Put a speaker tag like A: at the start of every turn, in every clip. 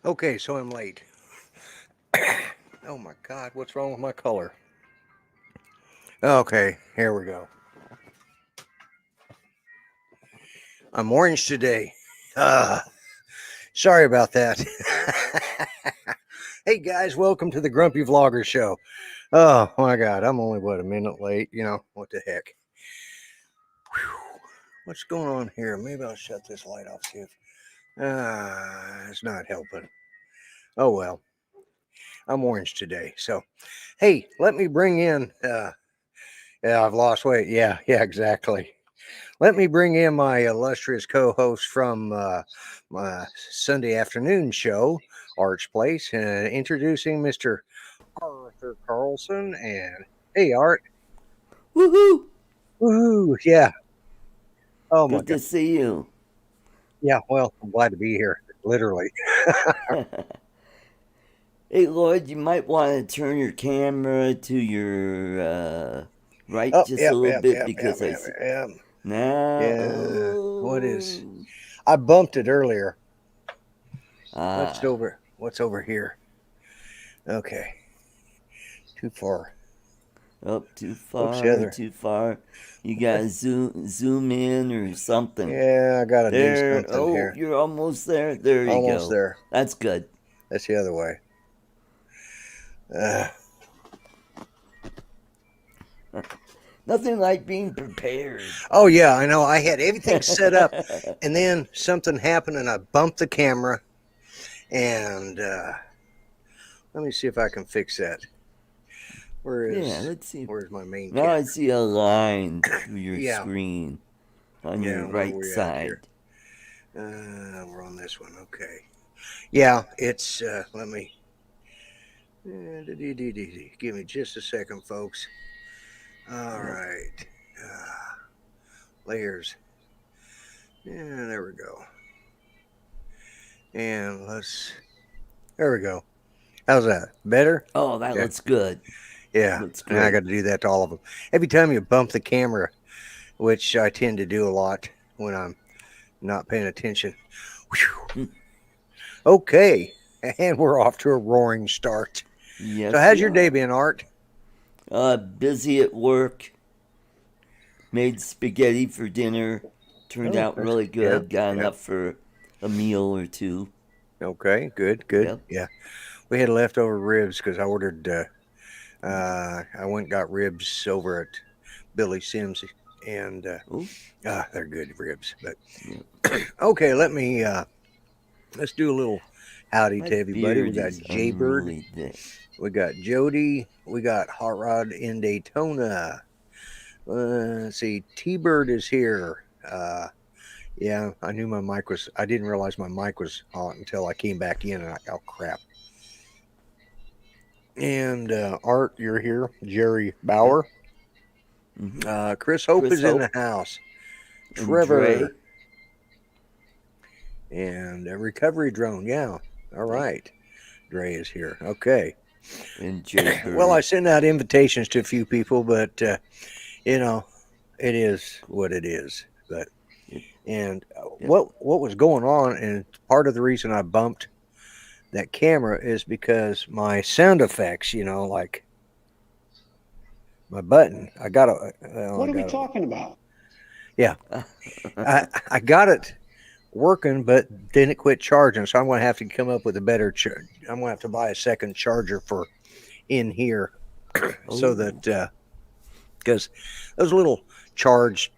A: Okay, so I'm late. Oh my God, what's wrong with my color? Okay, here we go. I'm orange today. Uh, Sorry about that. Hey guys, welcome to the Grumpy Vlogger Show. Oh my God, I'm only a minute late. What the heck? Whew. What's going on here? Maybe I'll shut this light off. See if it's not helping. Oh well, I'm orange today. So, hey, let me bring in. Yeah, I've lost weight. Yeah, exactly. Let me bring in my illustrious co-host from my Sunday afternoon show, Art's Place, and introducing Mr. Arthur Carlson. And hey, Art.
B: Woohoo!
A: Woohoo! Yeah. Oh my
B: Good
A: God.
B: to see you.
A: Yeah. Well, I'm glad to be here. Literally.
B: Hey, Lloyd, you might want to turn your camera to your right
A: Oh,
B: just a
A: yep,
B: little
A: yep,
B: bit
A: yep, yep,
B: because I
A: yep,
B: see.
A: yep.
B: Now,
A: Yeah. What is?
B: oh.
A: I bumped it earlier. What's
B: Ah.
A: over? What's over here? Okay. Too far.
B: Up too
A: What's the
B: far,
A: other?
B: too far. You gotta zoom in or something.
A: Yeah, I gotta do
B: There.
A: something
B: Oh,
A: here.
B: you're almost there. There you
A: Almost
B: go.
A: there.
B: That's good.
A: That's the other way. Uh,
B: Nothing like being prepared.
A: oh yeah, I know. I had everything set up, and then something happened, and I bumped the camera. And let me see if I can fix that. Where
B: Yeah,
A: is
B: let's see.
A: where's my main
B: Now I
A: camera?
B: see a line through your
A: Yeah,
B: screen on your
A: yeah. Where
B: right
A: we at here?
B: side.
A: We're on this one. Okay. Yeah, it's. Let me. Give me just a second, folks. All
B: Yep.
A: right. Uh, Layers. Yeah, there we go. And let's. There we go. How's that? Better?
B: Oh, that
A: Okay.
B: looks good.
A: Yeah.
B: Looks
A: And I got
B: great.
A: to do that to all of them. Every time you bump the camera, which I tend to do a lot when I'm not paying attention. Whew. Okay. And we're off to a roaring start. So,
B: Yes,
A: how's
B: we
A: your day
B: are.
A: been, Art?
B: Busy at work. Made spaghetti for dinner. Turned
A: Oh,
B: out
A: that's
B: really
A: yeah,
B: good. Got
A: yeah.
B: enough for a meal or two.
A: Okay, good, good.
B: Yep.
A: Yeah, we had leftover ribs because I ordered. I went and got ribs over at Billy Sims, and
B: Oh,
A: they're good ribs. But
B: yep.
A: okay, let's do a little howdy
B: My
A: to everybody. We
B: beard
A: got
B: is
A: Jaybird,
B: unruly today.
A: we got Jody, we got Hot Rod in Daytona. Let's see, T Bird is here. Yeah, I knew my mic was. I didn't realize my mic was on until I came back in, and oh crap. And Art, you're here. Jerry
B: Yep.
A: Bauer.
B: Mm-hmm.
A: Chris Hope
B: Chris
A: is in the
B: Hope
A: house.
B: and Dre.
A: Trevor and a recovery drone. Yeah. All
B: Yep.
A: right. Dre is here. Okay.
B: And Jay
A: Well, I
B: Bird.
A: sent out invitations to a few people, but you know, it is what it is. But
B: Yep.
A: and
B: Yep.
A: what was going on, and part of the reason I bumped that camera is because my sound effects, like my button, I got a, well, I
C: What are we
A: got a,
C: talking about?
A: yeah, I got it working, but then it quit charging. So I'm going to have to come up with a better. I'm going to have to buy a second charger for in here, so
B: Oh.
A: that because those little charge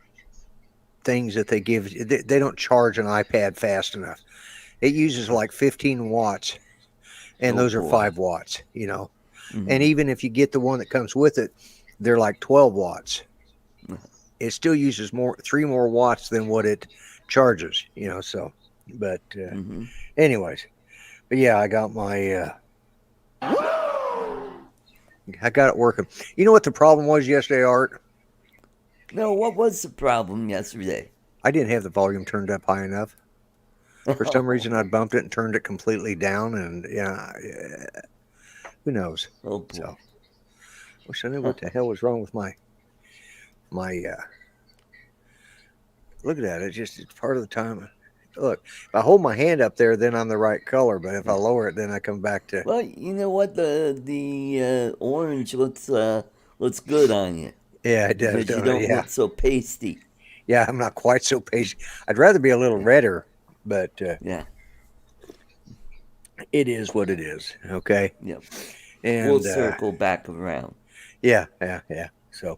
A: things that they give, they don't charge an iPad fast enough. It uses like 15 watts, and
B: Oh
A: those are
B: boy.
A: 5 watts. And
B: Mm-hmm.
A: even if you get the one that comes with it, they're like 12 watts. It still uses 3 more watts than what it charges. So, but
B: Mm-hmm.
A: anyways, but yeah, I got it working. You know what the problem was yesterday, Art?
B: No, what was the problem yesterday?
A: I didn't have the volume turned up high enough. For some reason, I
B: Oh,
A: bumped it and turned it completely down, and yeah, who knows?
B: oh boy.
A: So, wish I knew what the hell was wrong with my. Look at that! It's part of the time. Look, if I hold my hand up there, then I'm the right color. But if I lower it, then I come back to.
B: Well, you know what? The orange looks good on you
A: Yeah, it does,
B: because you
A: don't it?
B: don't
A: Yeah,
B: look so pasty.
A: yeah. I'm not quite so patient. I'd rather be a little redder, but
B: Yeah,
A: it is what it is. Okay,
B: yep. We'll
A: and
B: circle back around.
A: yeah, yeah, yeah. So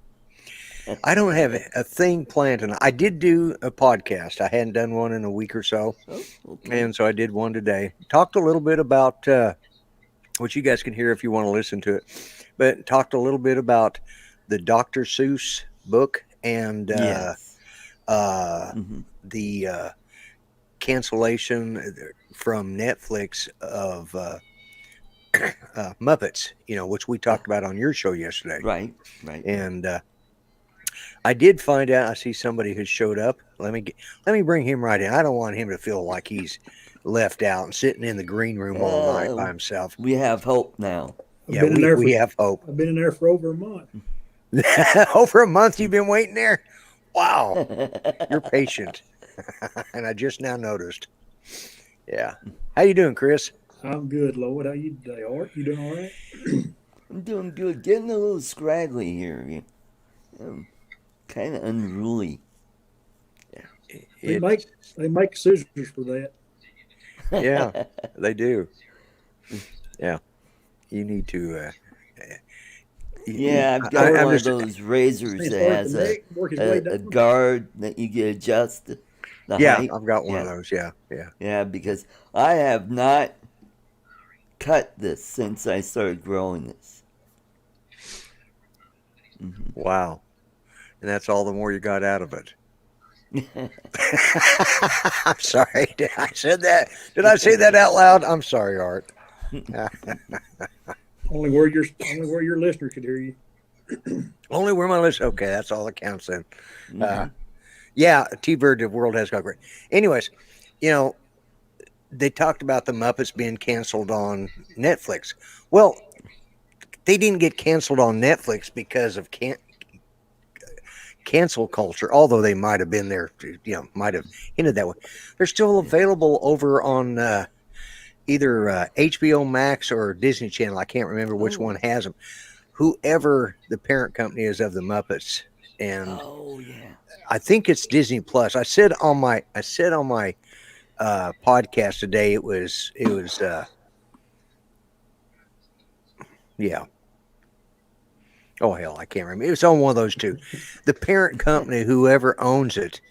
A: I don't have a thing planned, and I did do a podcast. I hadn't done one in a week or so,
B: Oh, okay.
A: and so I did one today. Talked a little bit about which you guys can hear if you want to listen to it, but talked a little bit about the Dr. Seuss book and
B: Yes.
A: uh,
B: Hmm.
A: the cancellation from Netflix of Muppets, which we talked about on your show yesterday.
B: Right, right, right.
A: And I did find out. I see somebody who showed up. Let me bring him right in. I don't want him to feel like he's left out and sitting in the green room all night by
B: Uh,
A: himself.
B: we have hope now.
C: I've
A: Yeah,
C: been in there
A: we
C: for
A: have hope.
C: I've been in there for over a month.
A: Over a month you've been waiting there. Wow, you're patient, and I just now noticed. Yeah, how you doing, Chris?
C: I'm good, Lord. How you today, Art? You doing all right?
B: I'm doing good. Getting a little scraggly here. Kind of unruly.
C: They
A: It,
C: make they make scissors for that.
A: yeah, they do. Yeah, you need to.
B: Yeah, I've got
A: I'm
B: one of
A: just.
B: those razors
C: Things
B: that
C: start at the
B: has
C: neck, work his way
B: a
C: down.
B: guard that you can adjust the
A: Yeah,
B: height.
A: I've got one of
B: Yeah,
A: those. Yeah, yeah.
B: yeah, because I have not cut this since I started growing this.
A: Wow, and that's all the more you got out of it. I'm sorry. Did I said that? Did I say that out loud? I'm sorry, Art.
C: Only where your listener could hear you.
A: Only where my list. Okay, that's all that counts then. Uh,
B: Hmm.
A: yeah, T Bird, the world has got great. Anyways, you know, they talked about the Muppets being canceled on Netflix. Well, they didn't get canceled on Netflix because of cancel culture, although they might have been there, might have hinted that way. They're still available over on either HBO Max or Disney Channel. I can't remember which
B: Oh,
A: one has them. Whoever the parent company is of the Muppets, and
B: oh yeah.
A: I think it's Disney Plus. I said on my podcast today it was yeah. Oh hell, I can't remember. It was on one of those two. The parent company, whoever owns it,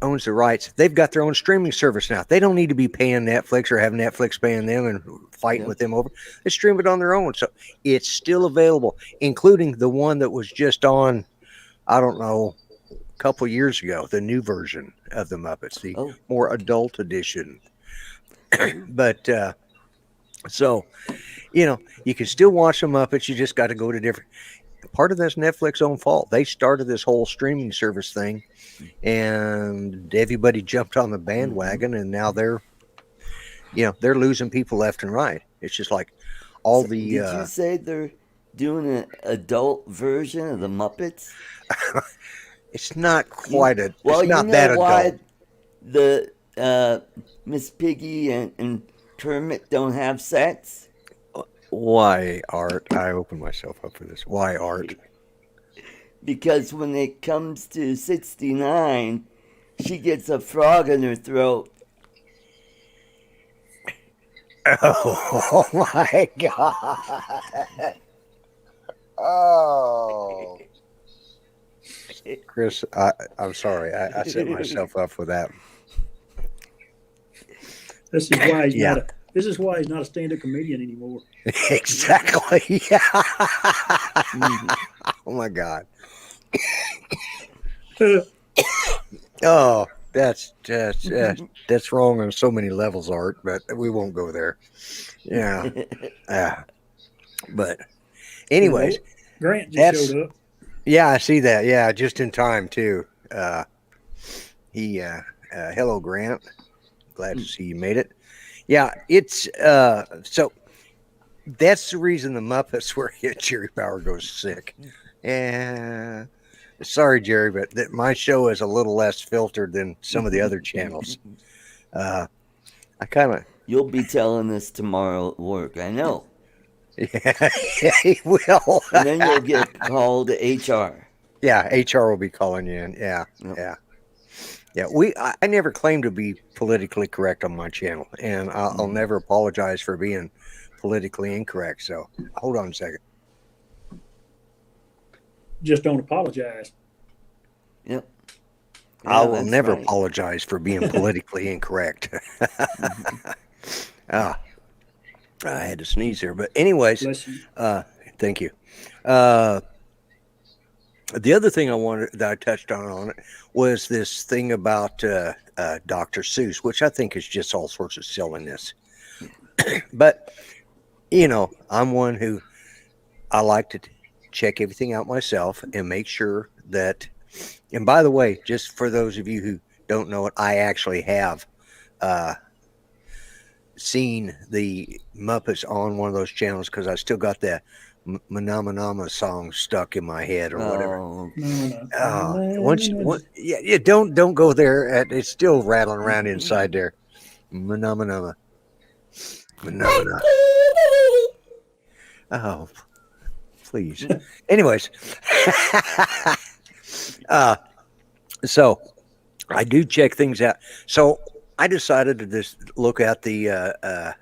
A: owns the rights. They've got their own streaming service now. They don't need to be paying Netflix or have Netflix paying them and fighting
B: Yep.
A: with them over. They stream it on their own. So it's still available, including the one that was just on, I don't know, a couple years ago, the new version of the Muppets, the
B: Oh,
A: more
B: okay.
A: adult edition.
B: Oh,
A: But so, you can still watch the Muppets. You just got to go to different. Part of that's Netflix's own fault. They started this whole streaming service thing, and everybody jumped on the
B: mm-hmm.
A: bandwagon, and now they're losing people left and right. It's just like all
B: So,
A: the
B: did you say they're doing an adult version of the Muppets?
A: it's not
B: You
A: quite a
B: well,
A: it's
B: you
A: not
B: know
A: that adult.
B: why the Miss Piggy and Kermit don't have sets?
A: Why, Art? I opened myself up for this. Why, Art?
B: Because when it comes to 69, she gets a frog in her throat.
A: Oh, my God. Oh, Chris, I'm sorry. I set myself up for that.
C: This is why he's
A: Yeah,
C: not a this is why he's not a stand-up comedian anymore.
A: exactly. Yeah.
B: Hmm.
A: Oh my God.
C: Well,
A: Oh, that's wrong on so many levels, Art. But we won't go there. Yeah. But anyways,
C: Grant just showed
A: that's
C: up.
A: yeah. I see that. Yeah, just in time too. He. Hello, Grant. Glad to see you made it. Yeah, it's so that's the reason the Muppets were hit. Jerry Power goes sick. And sorry, Jerry, but my show is a little less filtered than some of the other channels. I kind of,
B: You'll be telling this tomorrow at work, I know.
A: yeah, he will.
B: And then you'll get called to HR.
A: Yeah, HR will be calling you in. Yeah,
B: Yep.
A: yeah, yeah. I never claim to be politically correct on my channel, and I'll never apologize for being politically incorrect. So hold on a second.
C: Just don't apologize.
B: Yep.
A: I
B: Yeah,
A: will
B: that's
A: never
B: right.
A: apologize for being politically incorrect. Ah, I had to sneeze here, but anyways,
C: Bless you.
A: thank you. Uh, the other thing I wanted that I touched on it was this thing about Dr. Seuss, which I think is just all sorts of silliness. But I'm one who I like to check everything out myself and make sure that. And by the way, just for those of you who don't know it, I actually have uh, seen the Muppets on one of those channels because I still got that Manama song stuck in my head or whatever.
B: Oh,
A: Yeah, don't go there. It's still rattling around inside there. Manama. Oh, please. Anyways, so I do check things out. So I decided to just look at the.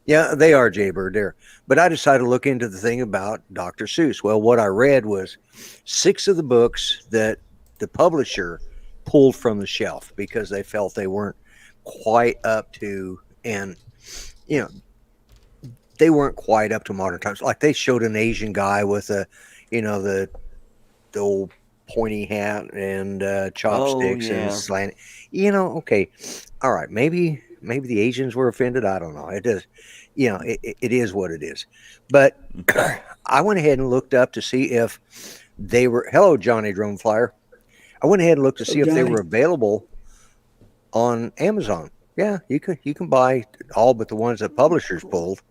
A: Yeah, they are Jaybird there. But I decided to look into the thing about Dr. Seuss. Well, what I read was 6 of the books that the publisher pulled from the shelf because they felt they weren't quite up to, and you know, they weren't quite up to modern times. Like they showed an Asian guy with the old pointy hat and chopsticks and
B: yeah.
A: slant. Okay, all right, maybe the Asians were offended. I don't know. It does, it is what it is. But I went ahead and looked up to see if they were. Hello, Johnny Drone Flyer. I went ahead and looked to see if they
C: Johnny.
A: were available on Amazon. Yeah, you can buy all but the ones that publishers pulled.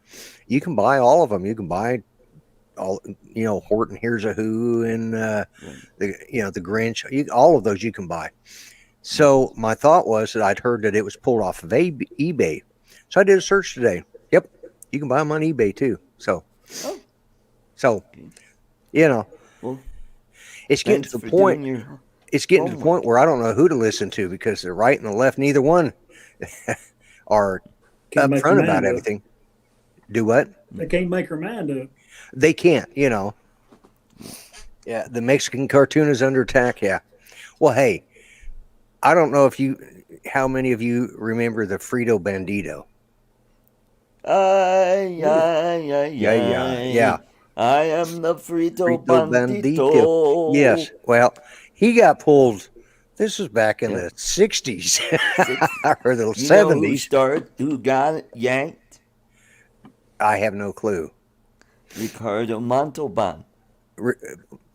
A: You can buy all of them. You can buy all, Horton Hears a Who and the Grinch. All of those you can buy. So my thought was that I'd heard that it was pulled off of eBay. So I did a search today. Yep, you can buy them on eBay too. So
B: Well,
A: it's getting to the point. It's getting to the point where I don't know who to listen to because the right and the left, neither one are upfront about everything. Do what?
C: They can't make her mind up.
A: They can't, Yeah, the Mexican cartoon is under attack. Yeah. Well, hey, I don't know how many of you remember the Frito Bandito.
B: Yeah. I am the Frito Bandito.
A: Yes. Well, he got pulled. This was back in the 60s or the 70s.
B: Who got it yanked?
A: I have no clue.
B: Ricardo Montalban.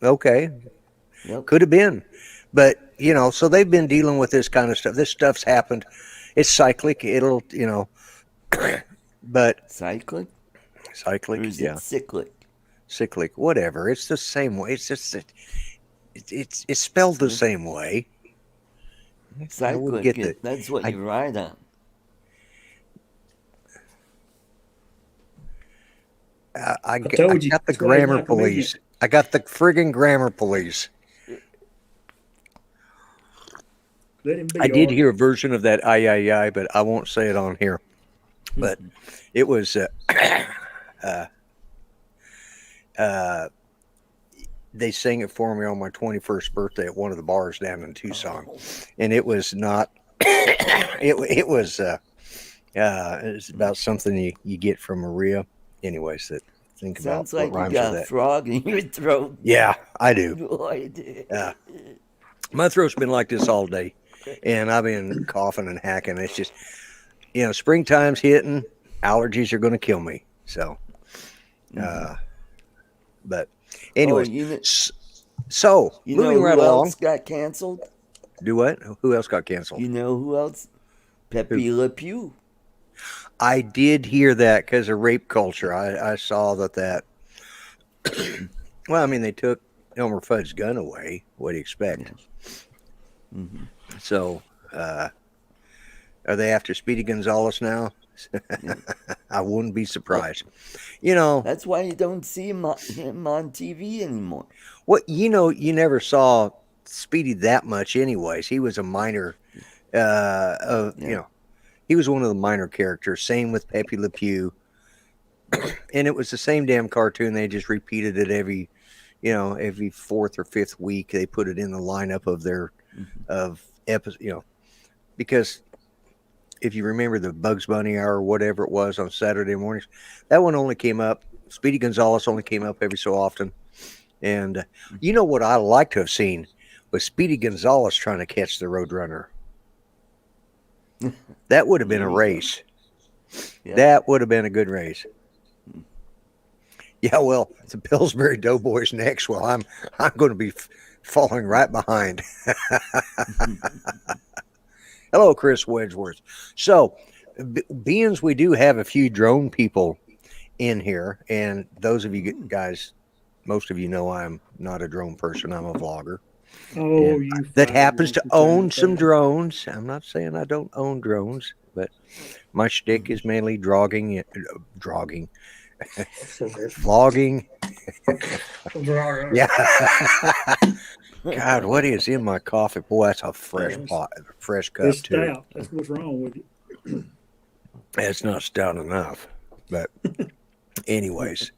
A: Okay.
B: Yep.
A: Could have been. But, so they've been dealing with this kind of stuff. This stuff's happened. It's cyclic. It'll, but.
B: Cyclic?
A: Cyclic,
B: or is
A: yeah.
B: It cyclic?
A: Cyclic, whatever. It's the same way. It's just, it's spelled the same way.
B: Cyclic, that's what you ride on.
A: I got the grammar police. I got the friggin' grammar police. I did hear a version of that I, but I won't say it on here. But it was they sang it for me on my 21st birthday at one of the bars down in Tucson, and it was not. It was about something you get from Maria. Anyways, that think
B: Sounds
A: about
B: like
A: what rhymes
B: you got
A: with
B: a
A: that.
B: frog in your throat.
A: Yeah, I do.
B: Boy,
A: My throat's been like this all day, and I've been coughing and hacking. It's just, springtime's hitting. Allergies are going to kill me. So, but anyways, so moving right along.
B: Who else got canceled?
A: Do what? Who else got canceled?
B: You know who else? Pepe Le Pew.
A: I did hear that because of rape culture. I saw that. Well, I mean, they took Elmer Fudd's gun away. What do you expect?
B: Mm-hmm.
A: So, Are they after Speedy Gonzalez now?
B: Yeah.
A: I wouldn't be
B: Well,
A: surprised. You know
B: that's why you don't see him on TV anymore.
A: what? You never saw Speedy that much, anyways. He was a minor.
B: Yeah.
A: He was one of the minor characters. Same with Pepe Le Pew, and it was the same damn cartoon. They just repeated it every fourth or fifth week. They put it in the lineup of their
B: Mhm.
A: of episode. Because if you remember the Bugs Bunny Hour or whatever it was on Saturday mornings, that one only came up. Speedy Gonzalez only came up every so often. And you know what I like to have seen was Speedy Gonzalez trying to catch the Roadrunner. That would have been
B: There
A: a
B: you go.
A: race.
B: Yeah.
A: That would have been a good race. Yeah, well, the Pillsbury Doughboys next. Well, I'm going to be falling right behind. Hello, Chris Wedgeworth. So, beings, we do have a few drone people in here, and those of you guys, most of you know I'm not a drone person. I'm a vlogger.
C: Oh,
A: And
C: you
A: that
C: fire
A: happens
C: drone
A: to
C: from time
A: own
C: to
A: some
C: time.
A: drones. I'm not saying I don't own drones, but my shtick is mainly vlogging. Yeah. God, what is in my coffee? Boy, that's a fresh cup
C: It's
A: too.
C: stout. That's what's wrong with it.
A: It's not stout enough, but anyways,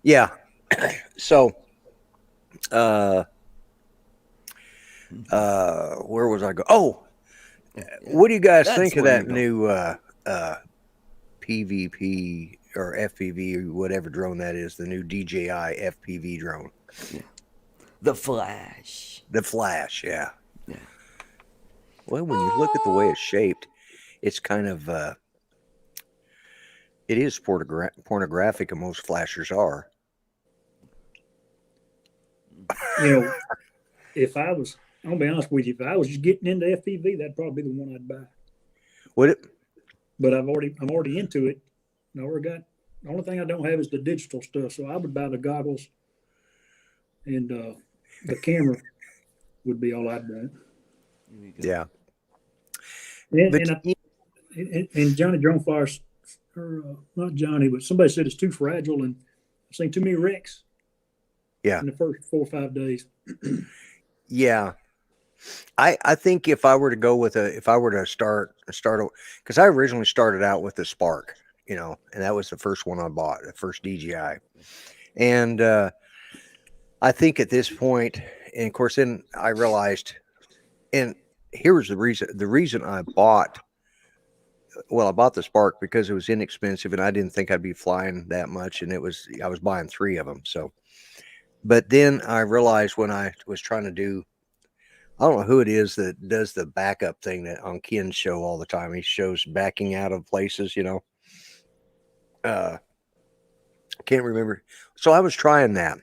A: yeah. So, where was I go? Oh,
B: Yeah.
A: what do you guys
B: That's
A: think of
B: where
A: that
B: you go.
A: new PVP or FPV or whatever drone that is? The new DJI FPV drone,
B: The Flash.
A: the Flash. Yeah.
B: Yeah.
A: Well, when you look at the way it's shaped, it's kind of it is pornographic, and most flashers are.
C: You know, if I was, I'll be honest with you, if I was just getting into FPV, that'd probably be the one I'd buy.
A: Would it?
C: But I'm already into it. I already got. The only thing I don't have is the digital stuff, so I would buy the goggles, and the camera would be all I'd buy.
A: Yeah.
C: And
A: But
C: and Johnny Drone Flyers, or not Johnny, but somebody said it's too fragile, and I've seen too many wrecks.
A: Yeah.
C: In the first 4 or 5 days.
A: Yeah. I think if I were to start because I originally started out with the Spark, and that was the first one I bought, the first DJI. And I think at this point, and of course, then I realized, and here was the reason I bought the Spark because it was inexpensive and I didn't think I'd be flying that much. And I was buying 3 of them. So, but then I realized when I was trying to do, I don't know who it is that does the backup thing that on Ken's show all the time. He shows backing out of places, I can't remember. So I was trying that.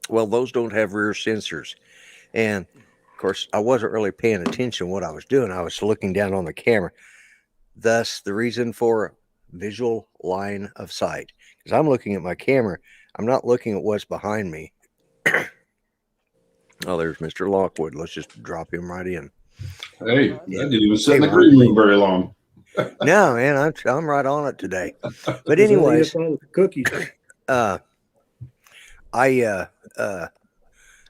A: Well, those don't have rear sensors. And of course, I wasn't really paying attention to what I was doing. I was looking down on the camera. Thus, the reason for visual line of sight. Because I'm looking at my camera. I'm not looking at what's behind me. Oh, there's Mr. Lockwood. Let's just drop him right in.
D: Hey, I didn't even sit in the
A: Ron.
D: green room very long.
A: No, man, I'm right on it today. But
C: Is that
A: anyways,
C: all with the cookies?
A: I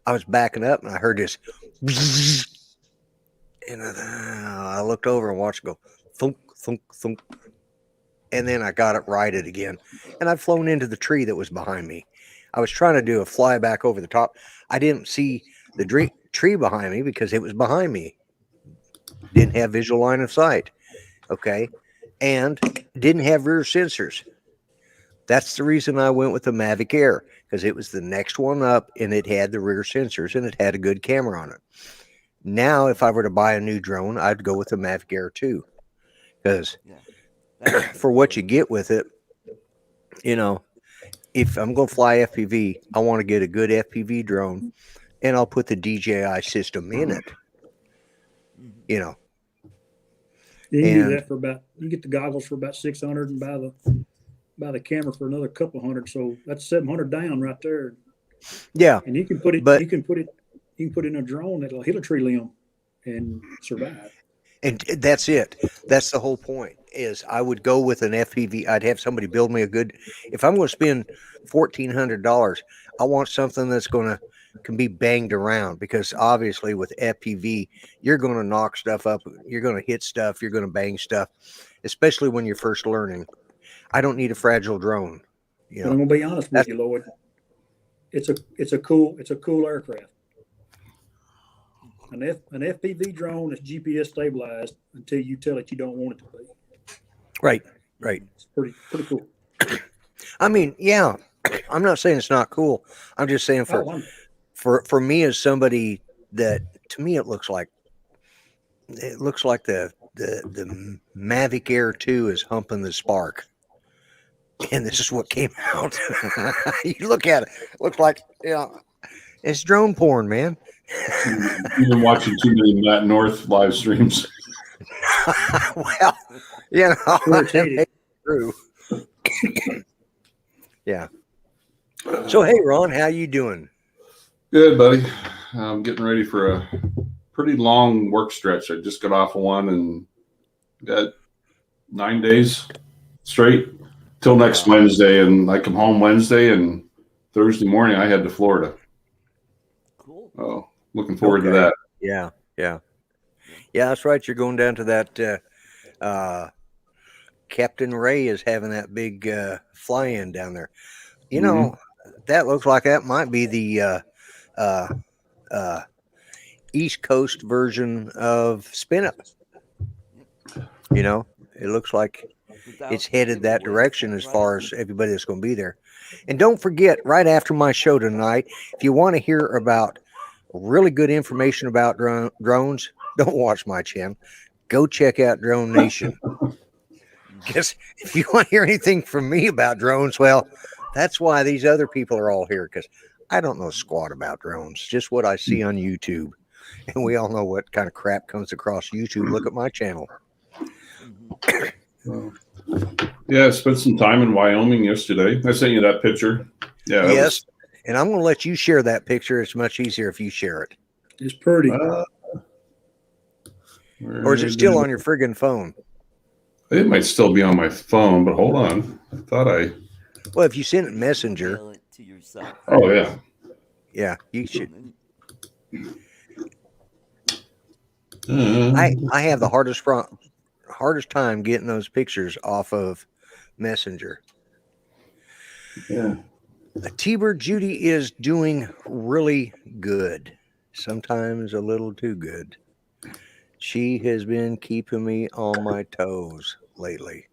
A: was backing up and I heard this, and I looked over and watched it go thunk, thunk, thunk, and then I got it righted again, and I'd flown into the tree that was behind me. I was trying to do a flyback over the top. I didn't see the tree behind me because it was behind me. Didn't have visual line of sight. Okay. And didn't have rear sensors. That's the reason I went with the Mavic Air, because it was the next one up and it had the rear sensors and it had a good camera on it. Now, if I were to buy a new drone, I'd go with the Mavic Air 2, because for what you get with it, if I'm going to fly FPV, I want to get a good FPV drone, and I'll put the DJI system in it.
C: You can do that for you get the goggles for about 600 and buy the camera for another couple hundred. So that's 700 down right there.
A: Yeah.
C: And you can put it,
A: but
C: you can put it in a drone that'll hit a tree limb and survive.
A: And that's it. That's the whole point. Is I would go with an FPV. I'd have somebody build me a good. If I'm going to spend $1,400, I want something that's going to can be banged around, because obviously with FPV you're going to knock stuff up. You're going to hit stuff. You're going to bang stuff, especially when you're first learning. I don't need a fragile drone. You
C: But
A: know,
C: I'm gonna be honest with
A: that's
C: you, Lloyd. It's a cool aircraft. An FPV drone is GPS stabilized until you tell it you don't want it to be.
A: right. Right.
C: It's pretty cool.
A: I mean, yeah. I'm not saying it's not cool. I'm just saying
C: Oh, I'm,
A: for me as somebody that, to me, it looks like the Mavic Air 2 is humping the Spark, and this is what came out. You look at it, looks like, it's drone porn, man.
D: You've been watching too many Matt North live streams.
A: Well, you know,
C: Where it's headed.
A: true. Yeah. So hey, Ron, how you doing?
D: Good, buddy. I'm getting ready for a pretty long work stretch. I just got off of one and got 9 days straight till next Wednesday. And I come home Wednesday, and Thursday morning I head to Florida.
B: Cool.
D: Oh, looking forward to that.
A: Yeah, that's right. You're going down to that. Captain Ray is having that big fly-in down there. You know, that looks like that might be the East Coast version of Spin Up. You know, it looks like it's headed that direction as far as everybody that's going to be there. And don't forget, right after my show tonight, if you want to hear about really good information about drones, don't watch my channel. Go check out Drone Nation. Because if you want to hear anything from me about drones, well, that's why these other people are all here, because I don't know squat about drones, just what I see on YouTube. And we all know what kind of crap comes across YouTube. Look at my channel.
D: Yeah, I spent some time in Wyoming yesterday. I sent you that picture. Yeah.
A: Yes. And I'm going to let you share that picture. It's much easier if you share it.
C: it's pretty.
A: Or is it still on your friggin' phone?
D: It might still be on my phone, but hold on. I thought I.
A: Well, if you send it Messenger.
B: Mail it to yourself.
D: Oh, yeah.
A: Yeah, you should.
D: Uh,
A: I have the hardest time getting those pictures off of Messenger.
D: yeah.
A: T-Bird Judy is doing really good. Sometimes a little too good. She has been keeping me on my toes lately.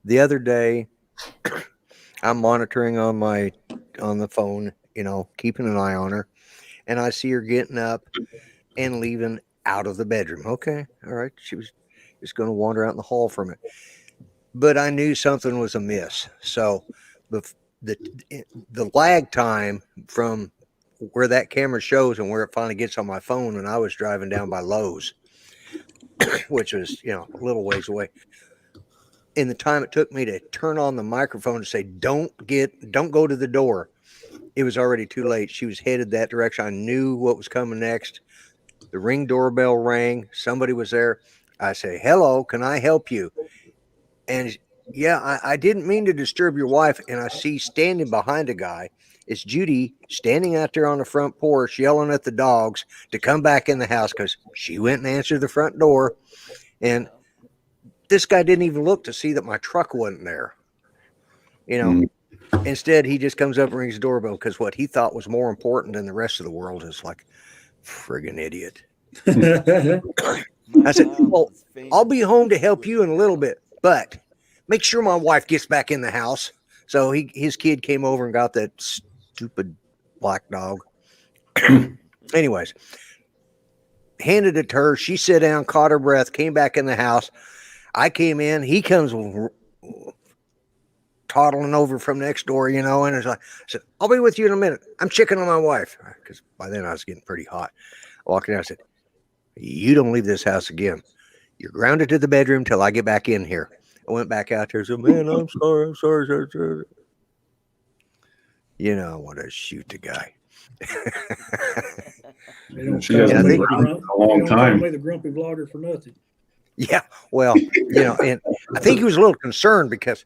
A: The other day, I'm monitoring on the phone, keeping an eye on her, and I see her getting up and leaving out of the bedroom. Okay, all right. She was just going to wander out in the hall for a minute. But I knew something was amiss. So the lag time from where that camera shows and where it finally gets on my phone, and I was driving down by Lowe's, which was, a little ways away. In the time it took me to turn on the microphone to say, don't go to the door, it was already too late. She was headed that direction. I knew what was coming next. The Ring doorbell rang. Somebody was there. I say, hello, can I help you? And yeah, I didn't mean to disturb your wife. And I see standing behind a guy, it's Judy standing out there on the front porch yelling at the dogs to come back in the house because she went and answered the front door. And this guy didn't even look to see that my truck wasn't there. Instead, he just comes up and rings the doorbell because what he thought was more important than the rest of the world is like, friggin' idiot. I said, well, I'll be home to help you in a little bit, but make sure my wife gets back in the house. So his kid came over and got that stupid black dog. Anyways, handed it to her. She sat down, caught her breath, came back in the house. I came in. He comes toddling over from next door, and it's like, I said, I'll be with you in a minute. I'm checking on my wife. Because by then I was getting pretty hot. Walking out, I said, you don't leave this house again. You're grounded to the bedroom till I get back in here. I went back out there and said, man, I'm sorry. I want to shoot the guy.
C: They don't
D: She
C: call
D: hasn't
C: me
A: been
C: the
D: around
C: grump-
D: a long
C: they don't call
D: time.
C: me the grumpy vlogger for nothing.
A: Yeah, well, and I think he was a little concerned because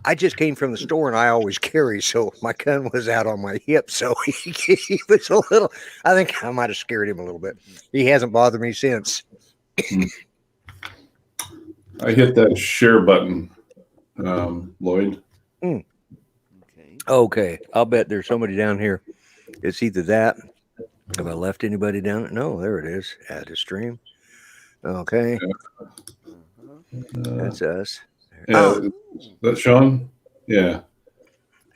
A: I just came from the store and I always carry, so my gun was out on my hip, so he was a little. I think I might have scared him a little bit. He hasn't bothered me since.
D: I hit that share button, Lloyd.
B: Okay.
A: Okay, I'll bet there's somebody down here. It's either that. Have I left anybody down? No, there it is. Add to stream. Okay,
B: Uh-huh.
A: that's us.
D: Yeah,
A: Oh,
D: that Sean. Yeah,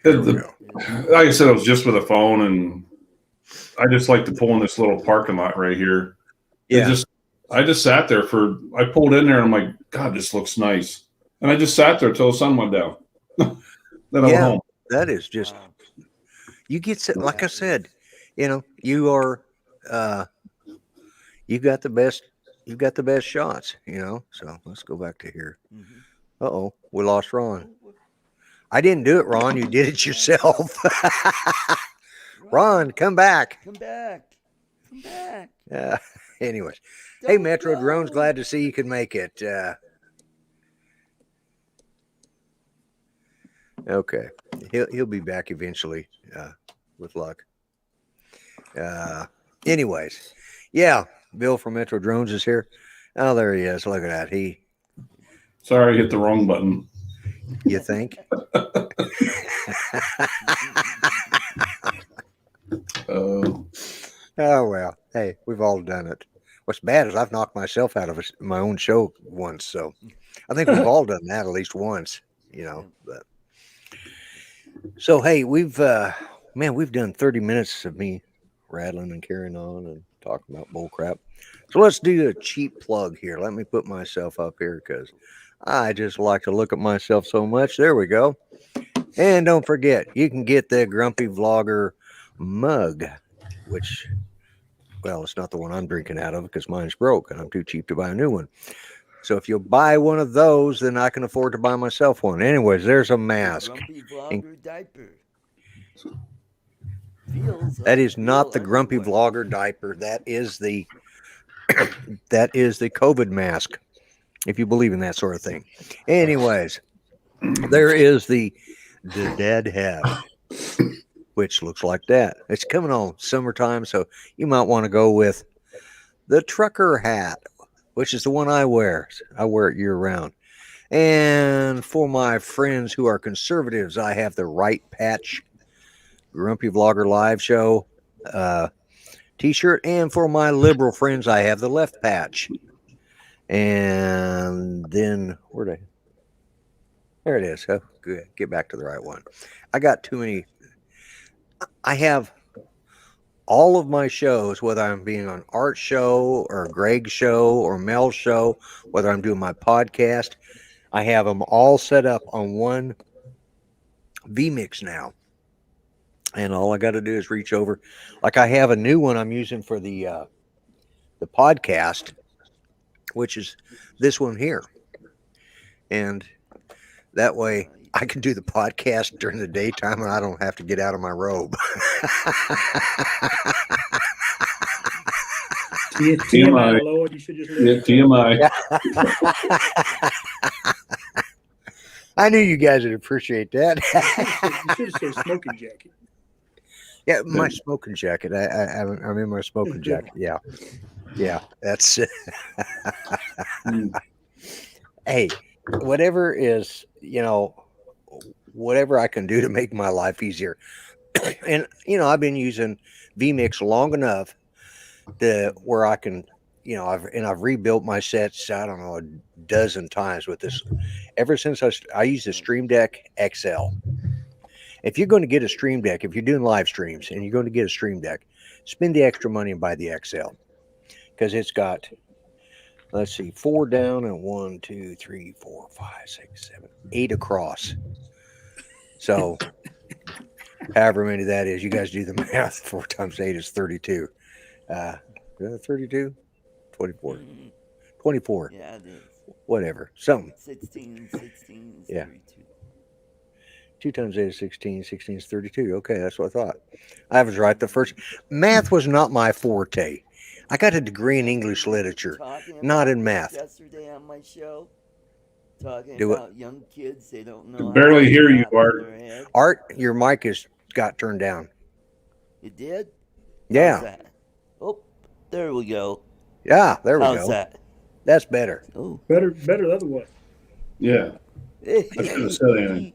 A: here we
D: The-
A: go.
D: like I said, it was just with a phone, and I just like to pull in this little parking lot right here.
A: Yeah,
D: I just sat there I pulled in there and I'm like, God, this looks nice. And I just sat there till the sun went down. Then I went
A: yeah,
D: home.
A: that is just.
B: Wow.
A: You get like I said, you are. You got the best. You got the best shots. So let's go back to here.
B: Mhm.
A: Oh, we lost Ron. I didn't do it, Ron. You did it yourself. Ron, come back.
B: Come back. Come back.
A: Anyways, hey,
B: Don't
A: Metro Drones,
B: go.
A: glad to see you can make it. Okay, he'll be back eventually, with luck. Anyways, yeah, Bill from Metro Drones is here. Oh, there he is. Look at that.
D: Sorry, I hit the wrong button.
A: You think?
D: Uh,
A: Oh well, hey, we've all done it. What's bad is I've knocked myself out of my own show once, so I think we've all done that at least once, But so hey, we've done 30 minutes of me rattling and carrying on and talking about bull crap. So let's do a cheap plug here. Let me put myself up here because I just like to look at myself so much. There we go. And don't forget, you can get the Grumpy Vlogger mug, which, well, it's not the one I'm drinking out of because mine's broke and I'm too cheap to buy a new one. So if you'll buy one of those, then I can afford to buy myself one. Anyways, there's a mask.
B: Grumpy vlogger diaper. Feels
A: That
B: like
A: is not the
B: real
A: Grumpy
B: underwear.
A: Vlogger diaper. That is the COVID mask, if you believe in that sort of thing. Anyways, there is the dead hat, which looks like that. It's coming on summertime, so you might want to go with the trucker hat, which is the one I wear. I wear it year round. And for my friends who are conservatives, I have the right patch Grumpy Vlogger live show t-shirt. And for my liberal friends, I have the left patch. And then there it is. Oh, good. Get back to the right one. I got too many. I have all of my shows, whether I'm being on Art's show or Greg's show or Mel's show, whether I'm doing my podcast, I have them all set up on one vMix now. And all I got to do is reach over. Like I have a new one I'm using for the podcast, which is this one here. And that way I can do the podcast during the daytime and I don't have to get out of my robe.
C: TMI, Lord, you should just
D: yeah,
C: leave.
D: TMI.
A: I knew you guys would appreciate that.
C: You should have said smoking jacket.
A: Yeah, my smoking jacket. I'm in my smoking jacket. Yeah. That's. Hey, whatever is, whatever I can do to make my life easier. And I've been using vMix long enough where I can, I've rebuilt my sets. I don't know, a dozen times with this. Ever since I use the Stream Deck XL. If you're going to get a Stream Deck, if you're doing live streams and you're going to get a Stream Deck, spend the extra money and buy the XL because it's got, let's see, 4 down and 1, 2, 3, 4, 5, 6, 7, 8 across. So, however many that is, you guys do the math. 4 times 8 is 32. 32, 24, 24.
B: Yeah, it is.
A: Whatever. Something.
B: 16 and 16 is
A: Yeah.
B: 32.
A: 2 times 8 is 16. 16 is 32. Okay, that's what I thought. I was right the first. Math was not my forte. I got a degree in English literature, not in math.
B: Yesterday on my show, talking
A: Do it.
B: about young kids, they don't know.
D: Can
B: how
D: barely
B: to
D: hear you,
B: map in
D: Art.
B: their head.
A: Art, your mic is got turned down.
B: It did?
A: Yeah.
B: How's that? Oh, there we go.
A: Yeah, there we
B: How's
A: go.
B: that?
A: That's better.
B: Oh.
C: Better the other way.
D: Yeah. I should have said anything.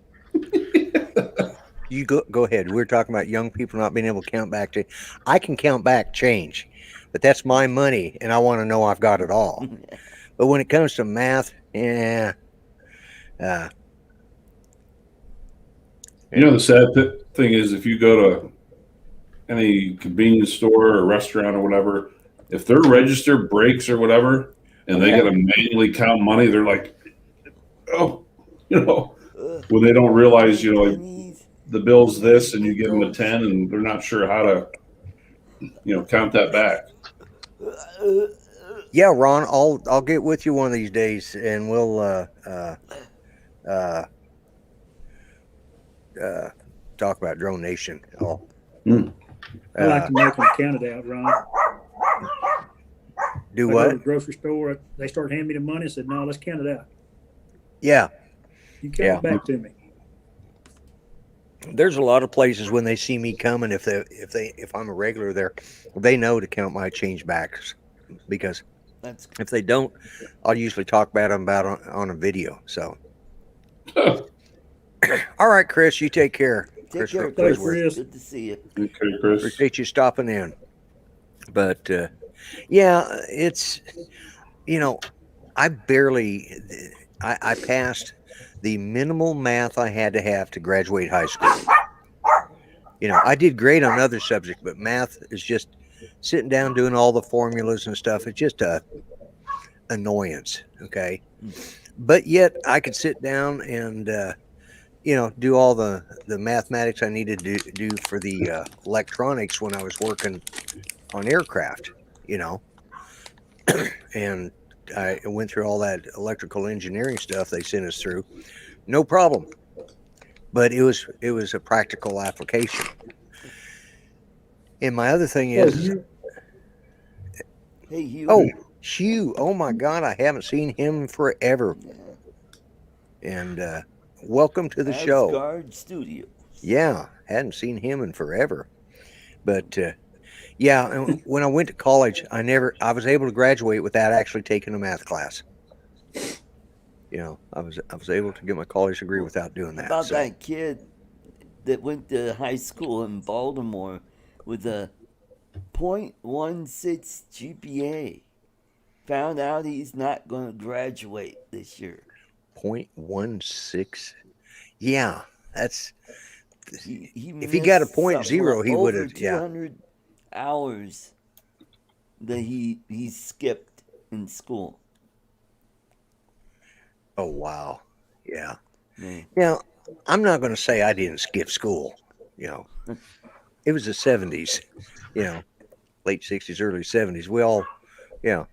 A: You go ahead. We're talking about young people not being able to count back to. I can count back change, but that's my money, and I want to know I've got it all. But when it comes to math, yeah.
D: You know, the sad thing is, if you go to any convenience store or restaurant or whatever, if their register breaks or whatever, and they got to manually count money, they're like, oh, you know, when they don't realize, you know, like the bill's this, and you give them a 10, and they're not sure how to, you know, count that back.
A: Yeah, Ron, I'll get with you one of these days, and we'll talk about Drone Nation.
C: I like to make them count it out, Ron.
A: Do
C: I
A: what?
C: go to the grocery store, they start handing me the money. I said, no, let's count it out.
A: Yeah.
C: You count it back to me.
A: There's a lot of places when they see me coming, if I'm a regular there, they know to count my change backs, because if they don't, I'll usually talk about them on a video. So, all right, Chris, you take care.
B: Take care,
C: Chris.
B: Good to see you.
D: Okay, Chris.
A: Appreciate you stopping in. But yeah, it's, you know, I passed the minimal math I had to have to graduate high school. You know, I did great on other subjects, but math is just sitting down doing all the formulas and stuff. It's just a annoyance. Okay. But yet I could sit down and, you know, do all the mathematics I needed to do for the electronics when I was working on aircraft, you know, and I went through all that electrical engineering stuff they sent us through. No problem. But it was a practical application. And my other thing is,
B: hey, Hugh.
A: Oh, Hugh. Oh my God, I haven't seen him forever. And welcome to the show.
B: Asgard Studios.
A: Yeah, hadn't seen him in forever. But yeah, and when I went to college, I was able to graduate without actually taking a math class. You know, I was able to get my college degree without doing that.
B: About that kid that went to high school in Baltimore with a 0.16 GPA. Found out he's not going to graduate this year.
A: 0.16. Yeah, that's.
B: He
A: if he got a
B: missed
A: 0.0, he would have.
B: 200 hours that he skipped in school.
A: Oh wow, yeah. Now I'm not going to say I didn't skip school. You know, it was the 70s. You know, late 60s, early 70s. We all, yeah.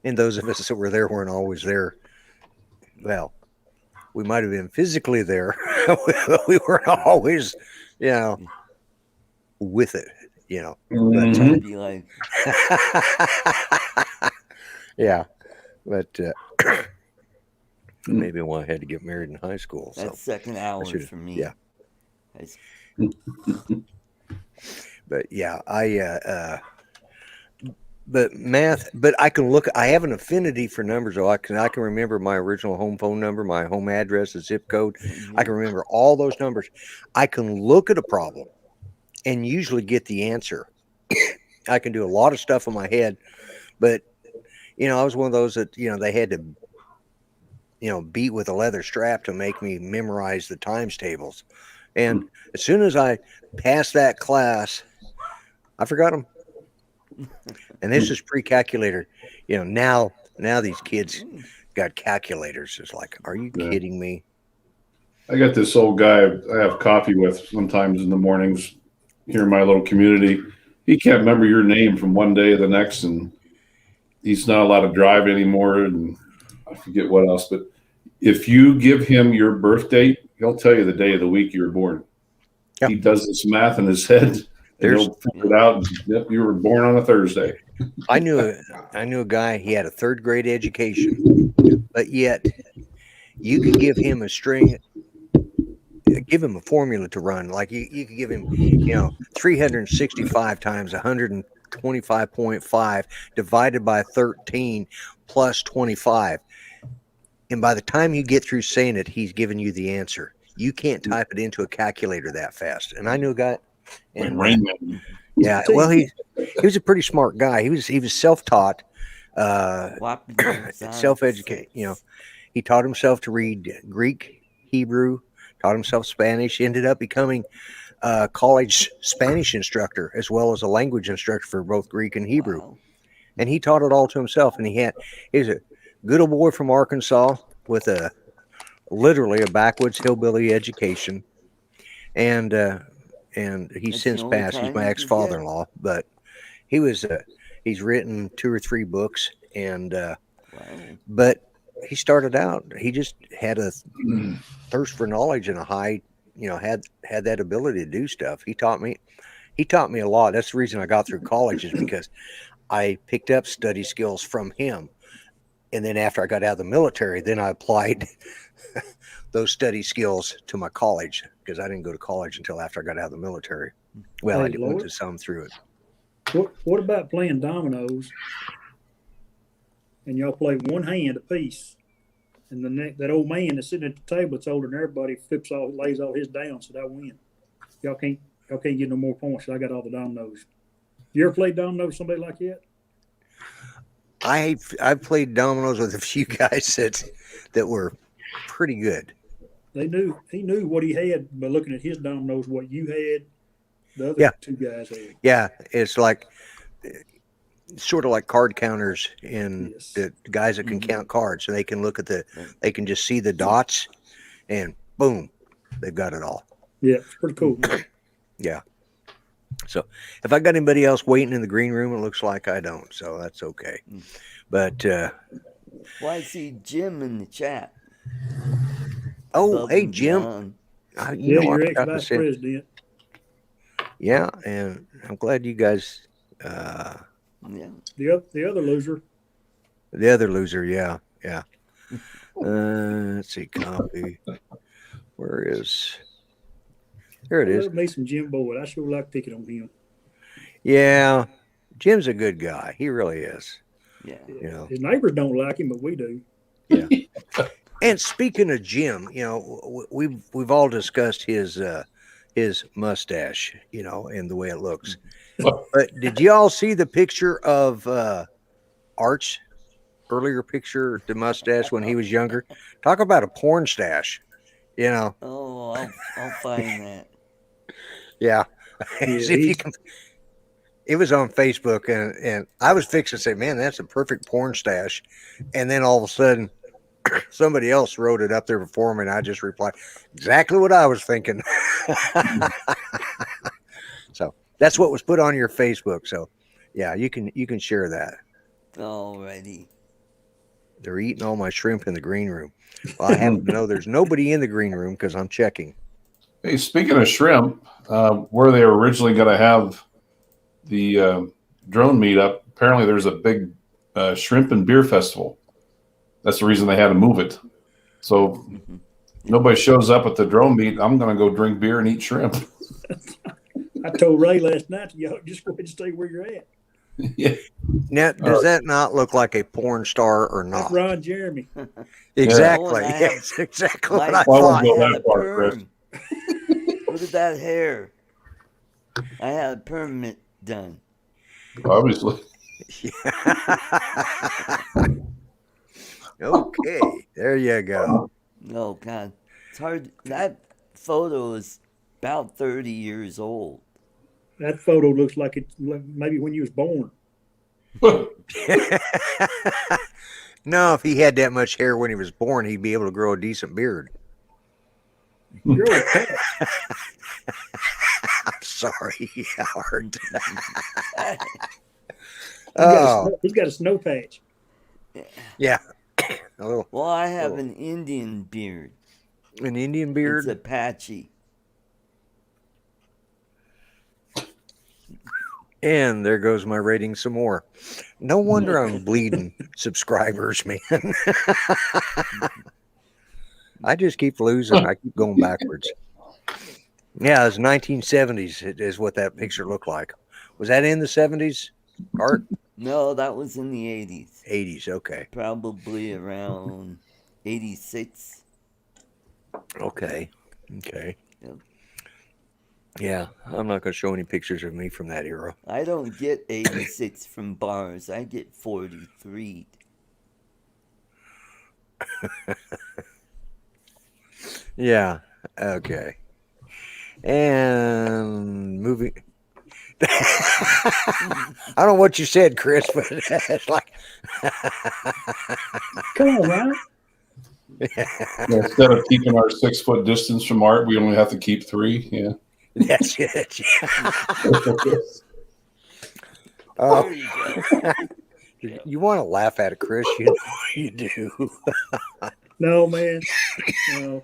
A: And those of us that were there weren't always there. Well, we might have been physically there. We weren't always, you know, with it. You know.
B: Trying to be like.
A: Yeah, but. Maybe when I had to get married in high school.
B: That's second hour for me.
A: Yeah. But yeah, but math. But I can look. I have an affinity for numbers. So I can remember my original home phone number, my home address, the zip code. I can remember all those numbers. I can look at a problem and usually get the answer. I can do a lot of stuff in my head, but you know, I was one of those that, you know, they had to, you know, beat with a leather strap to make me memorize the times tables. And as soon as I passed that class, I forgot them. And this is pre-calculator. You know, now these kids got calculators. It's like, are you kidding me?
D: I got this old guy I have coffee with sometimes in the mornings here in my little community. He can't remember your name from one day to the next, and he's not allowed to drive anymore, and I forget what else, but if you give him your birth date, he'll tell you the day of the week you were born.
A: Yeah.
D: He does this math in his head, and he'll figure it out. Yep, you were born on a Thursday.
A: I knew a guy. He had a third grade education, but yet you could give him a formula to run. Like you could give him, 365 times 125.5 divided by 13 plus 25. And by the time you get through saying it, he's giving you the answer. You can't type it into a calculator that fast. And I knew a guy, and
D: Rain Man.
A: yeah, well, he was a pretty smart guy. He was self-taught, self-educated. He taught himself to read Greek, Hebrew, taught himself Spanish, ended up becoming a college Spanish instructor as well as a language instructor for both Greek and Hebrew.
B: Wow.
A: And he taught it all to himself. And he was a good old boy from Arkansas with literally a backwoods hillbilly education. And he's since passed. He's my ex-father-in-law, but he's written 2 or 3 books, and but he started out. He just had a thirst for knowledge and a high, had that ability to do stuff. He taught me a lot. That's the reason I got through college, is because I picked up study skills from him. And then after I got out of the military, then I applied those study skills to my college, because I didn't go to college until after I got out of the military. Well,
C: Hey,
A: I went to some through it.
C: What about playing dominoes? And y'all play one hand apiece, and that old man that's sitting at the table that's older than everybody lays all his down, so that win. Y'all can't get no more points. So I got all the dominoes. You ever played dominoes with somebody like that?
A: I've played dominoes with a few guys that were pretty good.
C: He knew what he had by looking at his dominoes, what you had, the other 2 guys had.
A: Yeah, it's like sort of like card counters in the guys that can count cards, so they can look at they can just see the dots, and boom, they've got it all.
C: Yeah, it's pretty cool.
A: Yeah. So if I got anybody else waiting in the green room, it looks like I don't, so that's okay. But
B: well, I see Jim in the chat.
A: Hey Jim,
C: your ex-vice president.
A: Yeah, and I'm glad you guys.
C: The other loser.
A: The other loser, yeah. Let's see, copy. Where is? There it is.
C: Love me some Jim Boyd. I sure like picking on him.
A: Yeah, Jim's a good guy. He really is.
B: Yeah.
C: His neighbors don't like him, but we do.
A: Yeah. And speaking of Jim, we've all discussed his mustache, and the way it looks. But did you all see the picture of Art's earlier picture, the mustache when he was younger? Talk about a porn stash,
B: Oh, I'll find that.
A: Yeah. See if you can. It was on Facebook, and I was fixing to say, man, that's a perfect porn stash. And then all of a sudden, somebody else wrote it up there before me, and I just replied, exactly what I was thinking. So that's what was put on your Facebook. So, yeah, you can share that.
B: Alrighty.
A: They're eating all my shrimp in the green room. Well, I happen to know there's nobody in the green room because I'm checking.
D: Hey, speaking of shrimp, where they were originally going to have the drone meetup, apparently there's a big shrimp and beer festival. That's the reason they had to move it. So nobody shows up at the drone meet. I'm going to go drink beer and eat shrimp.
C: I told Ray last night, y'all just go ahead and stay where you're at.
D: Yeah.
A: Now, does that not look like a porn star or not?
C: That's Ron Jeremy.
A: Exactly.
B: Yeah.
A: Yes, exactly what I
D: Well,
A: thought.
D: I won't go
B: I had
D: that
B: a
D: far, Chris.
B: perm. Look at that hair. I had a permit done.
D: Obviously.
A: Okay, there you go.
B: Oh, God. It's hard. That photo is about 30 years old.
C: That photo looks like it's maybe when you was born.
A: No, if he had that much hair when he was born, he'd be able to grow a decent beard.
C: You're old cat.
A: I'm sorry, Howard.
C: He's got a snow patch.
A: Yeah. A little,
B: Well, I have
A: little-
B: an Indian beard.
A: an Indian beard.
B: It's Apache.
A: And there goes my rating some more. No wonder I'm bleeding subscribers, man. I just keep losing. I keep going backwards. Yeah, it's 1970s is what that picture looked like. Was that in the 70s, Art?
B: No, that was in the 80s.
A: 80s, okay.
B: Probably around 86.
A: Okay.
B: Yep.
A: Yeah, I'm not going to show any pictures of me from that era.
B: I don't get 86 from bars. I get 43.
A: Yeah, okay. And moving. I don't know what you said, Chris, but it's like.
C: Come on, Ryan.
D: Instead of keeping our 6 foot distance from Art, we only have to keep 3. Yeah.
A: That's it.
B: There you go.
A: You want to laugh at it, Chris? You know you do.
C: No, man. No.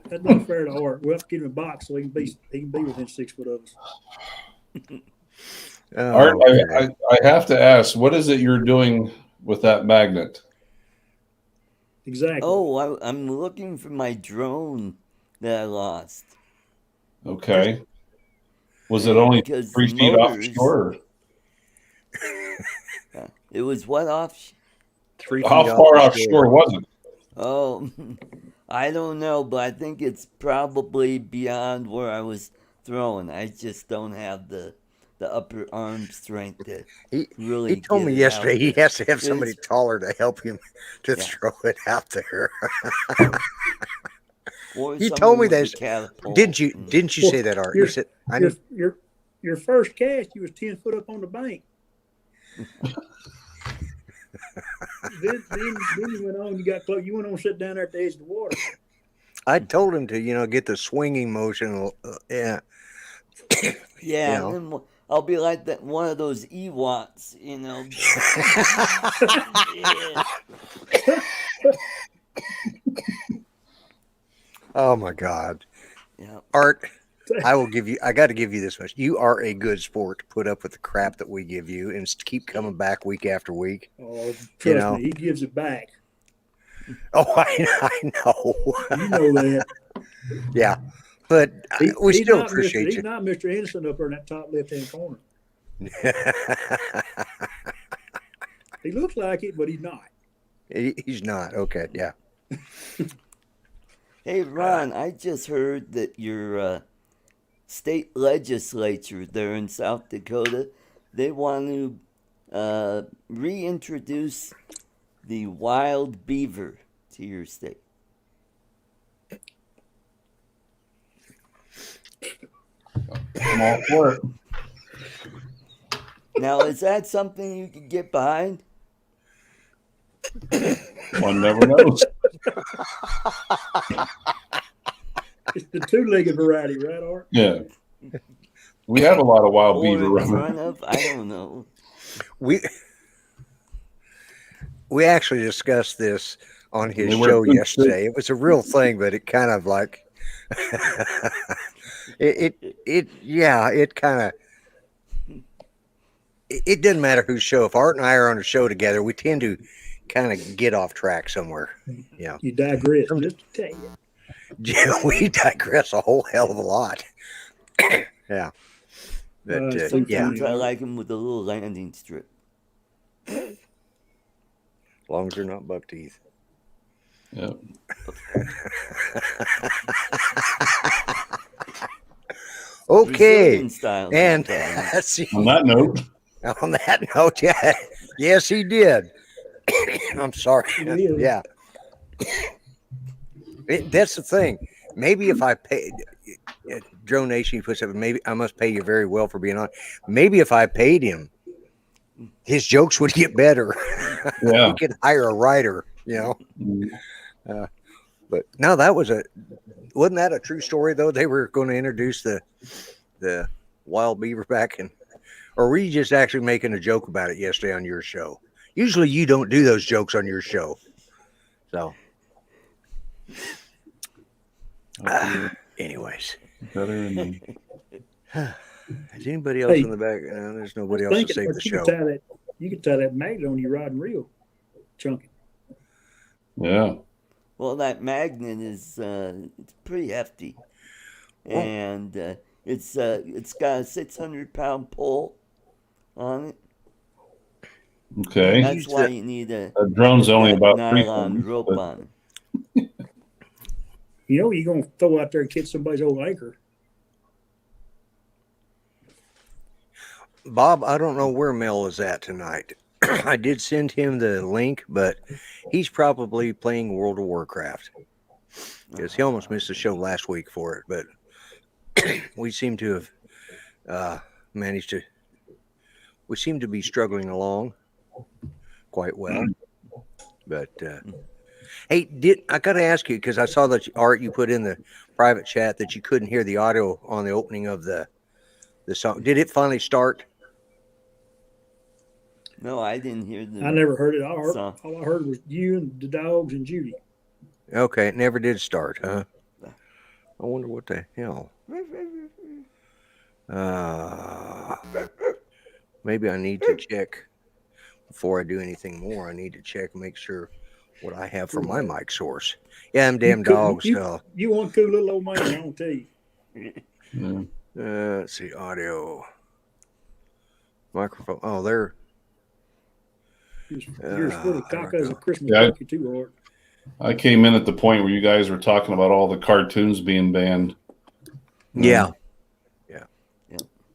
C: That's not fair to Art. We'll have to get him a box so he can be within 6 foot of us.
D: Art, I have to ask, what is it you're doing with that magnet?
C: Exactly.
B: Oh, I'm looking for my drone that I lost.
D: Okay. Was it only
B: Because
D: 3
B: the
D: feet
B: motors-
D: offshore?
B: It was what off?
A: 3 feet
D: How far
A: offshore.
D: offshore was it?
B: Oh, I don't know, but I think it's probably beyond where I was throwing. I just don't have the upper arm strength to
A: He
B: really.
A: told
B: get
A: me
B: it
A: yesterday
B: out
A: he
B: there.
A: has to have somebody taller to help him to
B: Yeah.
A: throw it out there.
B: Or
A: He told
B: someone
A: me
B: with a
A: this.
B: catapult
A: Didn't you?
B: and-
A: Didn't you say that, Art? You
C: You're-
A: said I know.
C: Your first cast, you was 10 foot up on the bank. then you went on. You got close. You went on, sit down there at the edge of the water.
A: I told him to, get the swinging motion. Yeah.
B: Yeah,
A: know.
B: and then I'll be like that one of those Ewoks, you know. Yeah.
A: Oh my God,
B: Yeah.
A: Art. I got to give you this much. You are a good sport to put up with the crap that we give you and keep coming back week after week.
C: Oh, trust
A: know.
C: me, he gives it back.
A: Oh, I know.
C: You know that.
A: Yeah, but we
C: He's
A: still
C: not
A: appreciate
C: He's
A: you.
C: not Mr. Innocent up there in that top left-hand corner. He looks like it, but he's not.
A: He's not. Okay, yeah.
B: Hey, Ron, I just heard that your state legislature there in South Dakota, they want to reintroduce the wild beaver to your state.
D: I'm all for it.
B: Now, is that something you could get behind?
D: One never knows.
C: It's the two-legged variety, right, Art?
D: Yeah. We have a lot of wild
B: Or
D: beaver
B: in
D: around.
B: front of? I don't know.
A: We actually discussed this on his
D: They were
A: show
D: good
A: yesterday. It was a real thing, but it kind of like it doesn't matter whose show. If Art and I are on a show together, we tend to kind of get off track somewhere. Yeah.
C: You digress. Just to tell you.
A: We digress a whole hell of a lot. Yeah. But
C: so
A: yeah,
C: funny.
B: Sometimes I like them with a little landing strip.
A: as long as they're not buck teeth.
D: Yeah.
A: Okay.
B: Brazilian style
A: And
B: sometimes.
A: let's see.
D: On that note,
A: On that note, yeah, yes, he did. I'm sorry.
C: He did.
A: Yeah. That's the thing. Maybe if I paid Drone Nation, he puts up, maybe I must pay you very well for being on. Maybe if I paid him, his jokes would get better.
D: yeah.
A: He could hire a writer, But no, wasn't that a true story though? They were going to introduce the wild beaver back or were you just actually making a joke about it yesterday on your show? Usually you don't do those jokes on your show. So, anyways.
D: Better than
A: Is anybody else
C: Hey,
A: in the back? No, there's
C: I was
A: nobody else to
C: thinking,
A: save
C: but
A: the
C: you
A: show.
C: could tie that magnet on your rod and reel, chunky.
D: yeah.
B: Well, that magnet is it's pretty hefty, and it's got a 600-pound pull on it.
D: Okay.
B: That's
A: Use
B: why
A: the-
B: you need a
D: That drone's only
B: that
D: about 3
B: nylon
D: tons,
B: rope
D: but
B: on it.
C: You know, you're gonna throw out there and catch somebody's old anchor.
A: Bob, I don't know where Mel is at tonight. I did send him the link, but he's probably playing World of Warcraft because he almost missed the show last week for it. But we seem to have managed to. We seem to be struggling along quite well. But hey, I got to ask you because I saw that Art you put in the private chat that you couldn't hear the audio on the opening of the song. Did it finally start?
B: No, I didn't hear the.
C: I never heard it.
B: So-
C: All I heard was you and the dogs and Judy.
A: Okay, it never did start, huh? I wonder what the hell. Maybe I need to check before I do anything more. I need to check and make sure what I have for my mic source. Yeah, them damn dogs.
C: You one cool little old man, I don't tell you.
D: yeah.
A: Let's see, audio, microphone. Oh, there.
C: You're as full of
A: there I
C: caca as a
A: go.
C: Christmas
D: Yeah.
C: turkey too, Art.
D: I came in at the point where you guys were talking about all the cartoons being banned.
A: Yeah.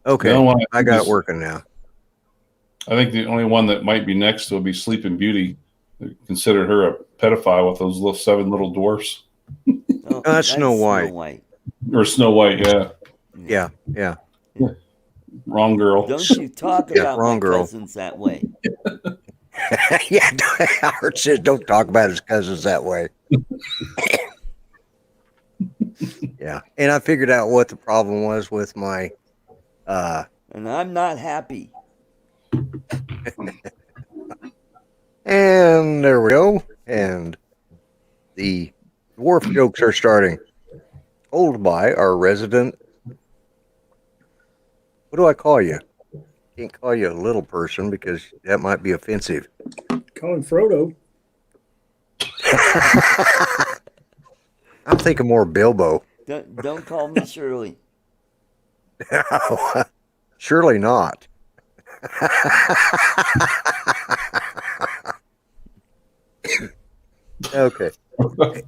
A: Okay,
D: The only one
A: I got it
D: is-
A: working now.
D: I think the only one that might be next will be Sleeping Beauty. They considered her a pedophile with those little 7 little dwarfs.
B: Oh,
A: That's Snow White.
D: Or Snow White, yeah.
A: Yeah.
D: Wrong girl.
B: Don't you talk
A: Yeah,
B: about
A: wrong
B: my
A: girl.
B: cousins that way.
A: Yeah, Howard says don't talk about his cousins that way. Yeah, and I figured out what the problem was with my
B: And I'm not happy.
A: and there we go. And the dwarf jokes are starting. Told by our resident. What do I call you? Can't call you a little person because that might be offensive.
C: Call him Frodo.
A: I'm thinking more Bilbo.
B: Don't call me Shirley.
A: Surely not. Okay.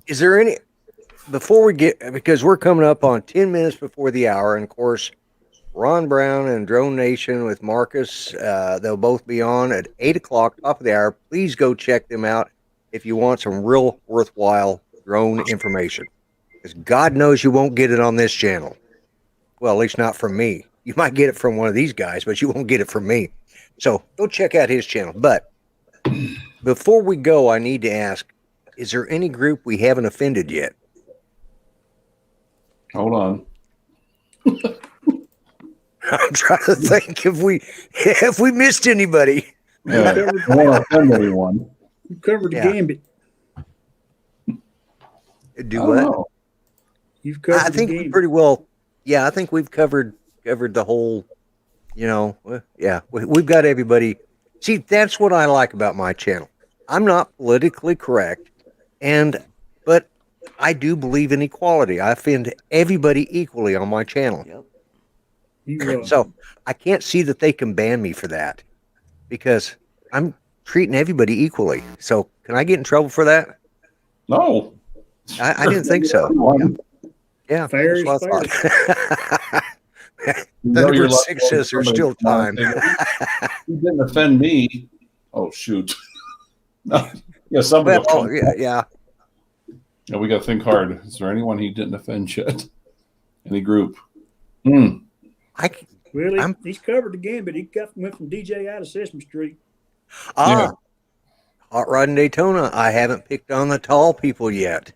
A: Is there any, before we get, because we're coming up on 10 minutes before the hour, and of course, Ron Brown and Drone Nation with Marcus, they'll both be on at 8 o'clock, top of the hour. Please go check them out if you want some real worthwhile drone information. Because God knows you won't get it on this channel. Well, at least not from me. You might get it from one of these guys, but you won't get it from me. So go check out his channel. But before we go, I need to ask, is there any group we haven't offended yet?
D: Hold on.
A: I'm trying to think if we missed anybody.
D: Yeah, I don't want to offend anyone.
C: You covered the
A: Yeah.
C: gambit.
A: Do
D: I
A: what?
D: don't know.
C: You've covered
A: I think
C: the
A: we
C: gambit.
A: pretty well. Yeah, I think we've covered the whole. Yeah, we've got everybody. See, that's what I like about my channel. I'm not politically correct, but I do believe in equality. I offend everybody equally on my channel.
B: Yep.
C: You,
A: So I can't see that they can ban me for that because I'm treating everybody equally. So can I get in trouble for that?
D: No.
A: I didn't think so.
D: Everyone.
A: Yeah,
C: Fair
A: that's
C: is
A: what I thought.
D: You know
A: Number
D: you're
A: 6 says there's
D: somebody
A: still
D: come on
A: time.
D: and say, "You didn't offend me." Oh shoot. No. Yeah, somebody. will
A: Well,
D: come.
A: yeah.
D: Yeah, we got to think hard. Is there anyone he didn't offend yet? Any group? Hmm.
C: well,
A: I'm-
C: he's covered the gambit. He went from DJ out of Sesame Street.
A: Hot Rod in Daytona. I haven't picked on the tall people yet.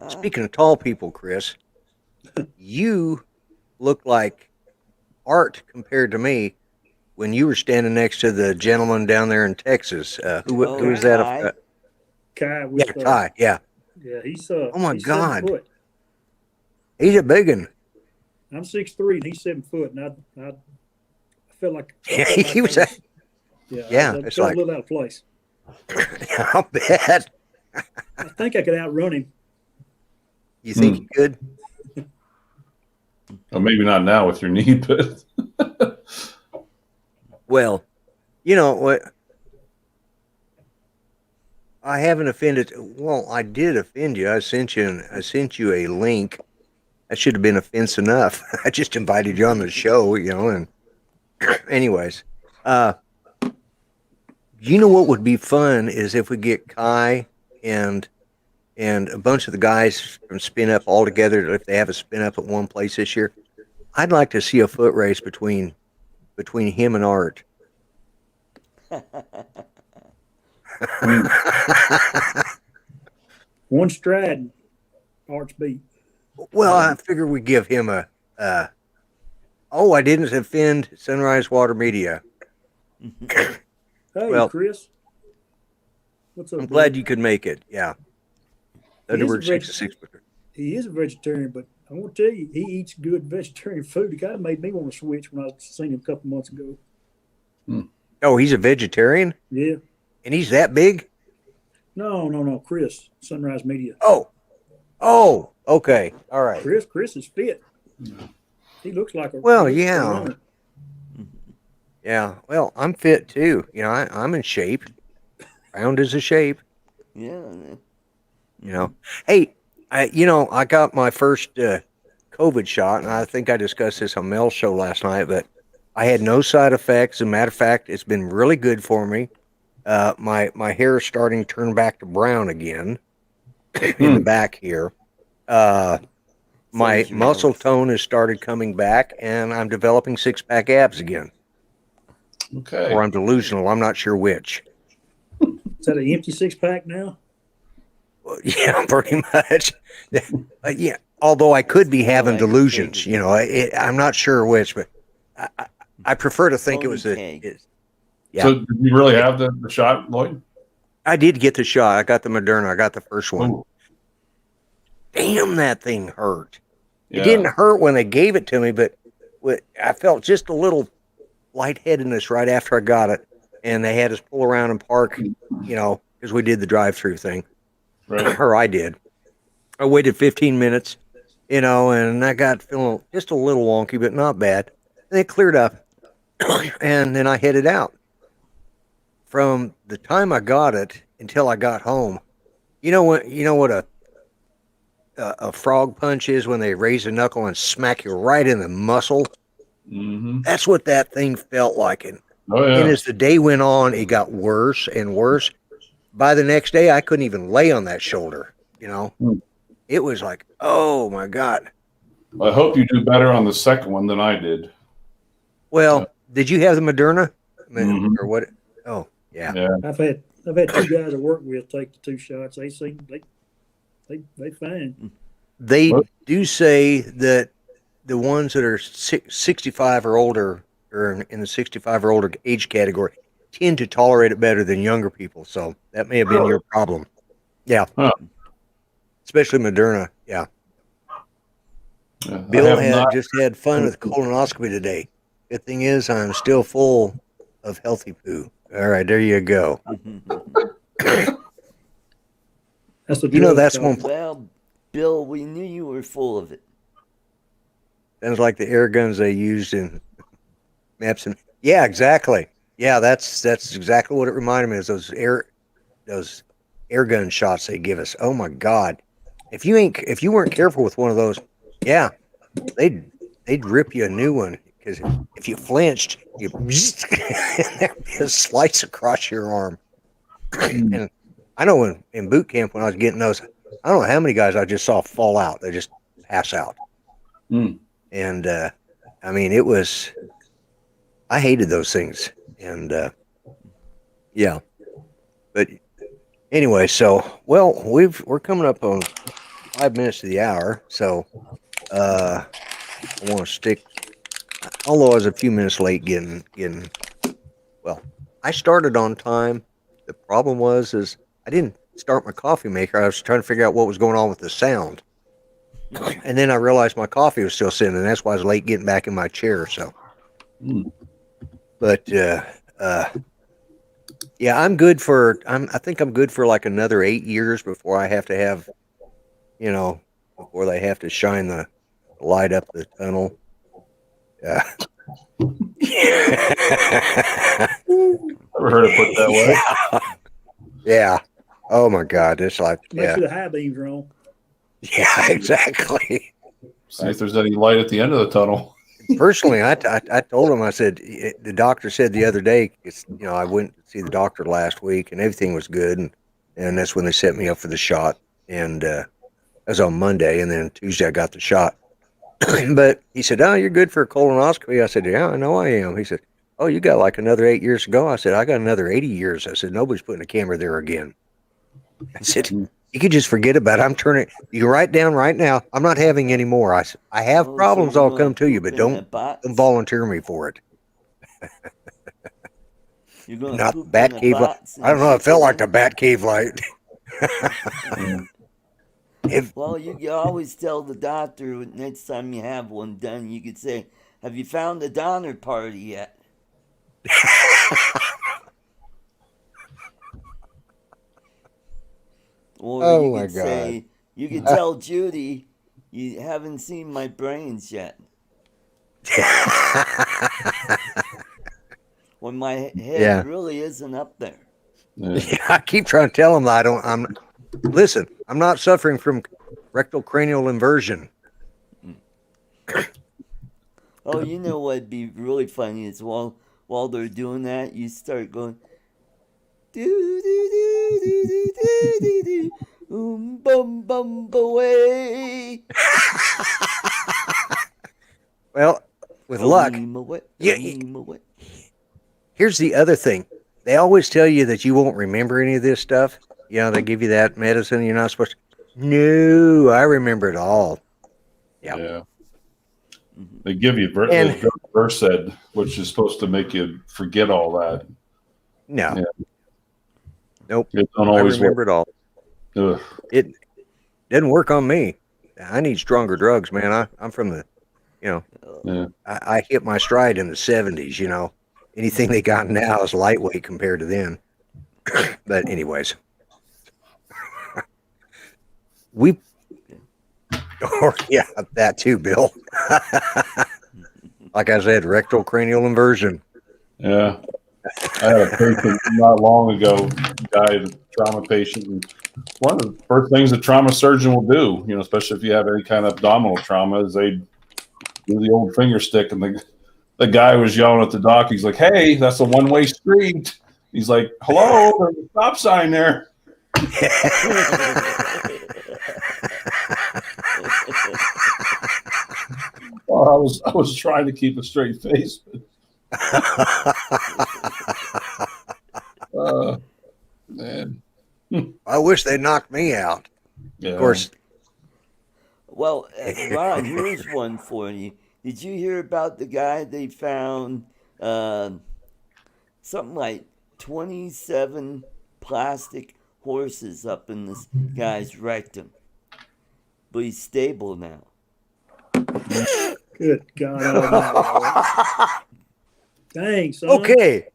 A: Speaking of tall people, Chris, you look like Art compared to me. when you were standing next to the gentleman down there in Texas. Who was that?
B: Kai.
C: Kai with
A: Yeah, Ty. Yeah.
C: yeah, he's
A: Oh my
C: he's 7
A: God.
C: foot.
A: He's a big one.
C: I'm 6'3" and he's 7 foot, and I felt like
A: He was. Yeah,
C: I
A: it's
C: felt
A: like-
C: a little out of place.
A: I'll bet.
C: I think I could outrun him.
A: You think you could?
D: Well, maybe not now with your knee, but
A: Well, you know what? I haven't offended. Well, I did offend you. I sent you a link. That should have been offense enough. I just invited you on the show, you know. And anyways, you know what would be fun is if we get Kai and a bunch of the guys from Spin Up all together. If they have a Spin Up at one place this year, I'd like to see a foot race between him and Art.
C: One stride, Art's beat.
A: Well, I figure we give him a. Oh, I didn't offend Sunrise Water Media.
C: Hey,
A: Well,
C: Chris. What's up?
A: I'm
C: buddy?
A: glad you could make it. Yeah.
C: He is a
A: Thunderbird 66.
C: He is a vegetarian, but I want to tell you, he eats good vegetarian food. It kind of made me want to switch when I seen him a couple months ago.
A: Oh, he's a vegetarian,
C: Yeah.
A: and he's that big.
C: No. Chris, Sunrise Media.
A: Oh, okay, all right.
C: Chris is fit. He looks like a
A: Well,
C: he looks like a
A: yeah.
C: runner.
A: Yeah. Well, I'm fit too. You know, I'm in shape. Round as a shape.
B: Yeah.
A: You know. Hey, I got my first COVID shot, and I think I discussed this on Mel's show last night, but I had no side effects. As a matter of fact, it's been really good for me. My hair is starting to turn back to brown again in the back here. My
B: your
A: muscle
B: health.
A: tone has started coming back, and I'm developing six-pack abs again.
D: okay.
A: Or I'm delusional. I'm not sure which.
C: Is that an empty 6-pack now?
A: Well, yeah, pretty much. Yeah. Although I could be having
B: like
A: delusions,
B: baby.
A: you know, I'm not sure which, but I prefer to think it
B: Tony
A: was
B: Keg.
A: yeah.
D: So did you really have the shot, Lloyd?
A: I did get the shot. I got the Moderna. I got the first one.
D: Oh,
A: Damn, that thing hurt.
D: yeah.
A: It didn't hurt when they gave it to me, but I felt just a little lightheadedness right after I got it. And they had us pull around and park, you know, because we did the drive-through thing.
D: Right.
A: Or I did. I waited 15 minutes, you know, and I got feeling just a little wonky, but not bad. And it cleared up. And then I headed out. From the time I got it until I got home, you know what a frog punch is when they raise a knuckle and smack you right in the muscle?
D: Mm-hmm.
A: That's what that thing felt like. And
D: Oh yeah.
A: as the day went on, it got worse and worse. By the next day, I couldn't even lay on that shoulder, you know?
D: Hmm.
A: It was like, oh my God.
D: I hope you do better on the second one than I did.
A: Well, did you have the Moderna?
D: Mhm.
A: Or what? Oh, yeah.
D: Yeah.
C: I've had 2 guys I work with take the 2 shots. They seem they fine.
A: They
D: What?
A: do say that the ones that are 65 or older, or in the 65 or older age category, tend to tolerate it better than younger people. So that may have been your problem. Yeah.
D: Huh.
A: Especially Moderna. Yeah.
D: Yeah.
A: Bill
D: I have not-
A: just had fun with colonoscopy today. Good thing is I'm still full of healthy poo. All right, there you go.
C: That's the
A: You know,
C: drug
A: that's
C: talk.
A: one.
B: Well, Bill, we knew you were full of it.
A: Sounds like the air guns they used in maps. And yeah, exactly. Yeah, that's exactly what it reminded me of. Those air gun shots they give us. Oh my God! If you weren't careful with one of those, yeah, they'd rip you a new one, because if you flinched, you there'd be a slice across your arm. And I know in boot camp when I was getting those, I don't know how many guys I just saw fall out. They just pass out.
D: Mm.
A: And I mean, I hated those things. And yeah, but anyway, so well, we're coming up on 5 minutes to the hour, so I want to stick. Although I was a few minutes late getting Well, I started on time. The problem is I didn't start my coffee maker. I was trying to figure out what was going on with the sound. And then I realized my coffee was still sitting, and that's why I was late getting back in my chair. So, but yeah, I'm good for. I think I'm good for like another 8 years before I have to have, before they have to shine the light up the tunnel. Yeah.
D: Never heard it put that way.
A: Yeah. Oh my God, it's like
C: Make sure the high beams are on.
A: Yeah, exactly.
D: See if there's any light at the end of the tunnel.
A: Personally, I told him, I said, the doctor said the other day, I went to see the doctor last week and everything was good. And that's when they set me up for the shot. And that was on Monday. And then Tuesday I got the shot. But he said, oh, you're good for a colonoscopy. I said, yeah, I know I am. He said, oh, you got like another 8 years to go. I said, I got another 80 years. I said, nobody's putting a camera there again. I said, you could just forget about it. You write down right now, I'm not having any more. I said, I have problems,
B: so
A: I'll come to you, but don't volunteer me for it. Not the bat cave light. I don't know, it felt like the bat cave light.
B: Well, you always tell the doctor next time you have one done, you could say, have you found the Donner Party yet? Or you could say, you could tell Judy, you haven't seen my brains yet. When my head really isn't up there.
A: Yeah, I keep trying to tell them that listen, I'm not suffering from rectal cranial inversion.
B: Oh, you know what'd be really funny is while they're doing that, you start going, do do do do do do do do, bum bum away.
A: Well, with luck, here's the other thing. They always tell you that you won't remember any of this stuff. They give you that medicine. You're not supposed to. No, I remember it all. Yep.
D: Yeah. They give you Versed, which is supposed to make you forget all that.
A: No. Yeah. Nope.
D: It don't always
A: I remember it all.
D: Ugh.
A: It didn't work on me. I need stronger drugs, man. I'm from the, I hit my stride in the 70s, Anything they got now is lightweight compared to then. But anyways. Yeah, that too, Bill. Like I said, rectal cranial inversion.
D: Yeah. I had a patient not long ago, guy, a trauma patient, and one of the first things a trauma surgeon will do, especially if you have any kind of abdominal trauma, is they do the old finger stick, and the guy was yelling at the doc. He's like, hey, that's a one-way street. He's like, hello, there's a stop sign there. Well, I was trying to keep a straight face. Man.
A: I wish they knocked me out. Yeah. Of course.
B: Well, Ron, here's one for you. Did you hear about the guy they found something like 27 plastic horses up in this guy's rectum? But he's stable now.
C: Good God. Dang, son.
A: Okay.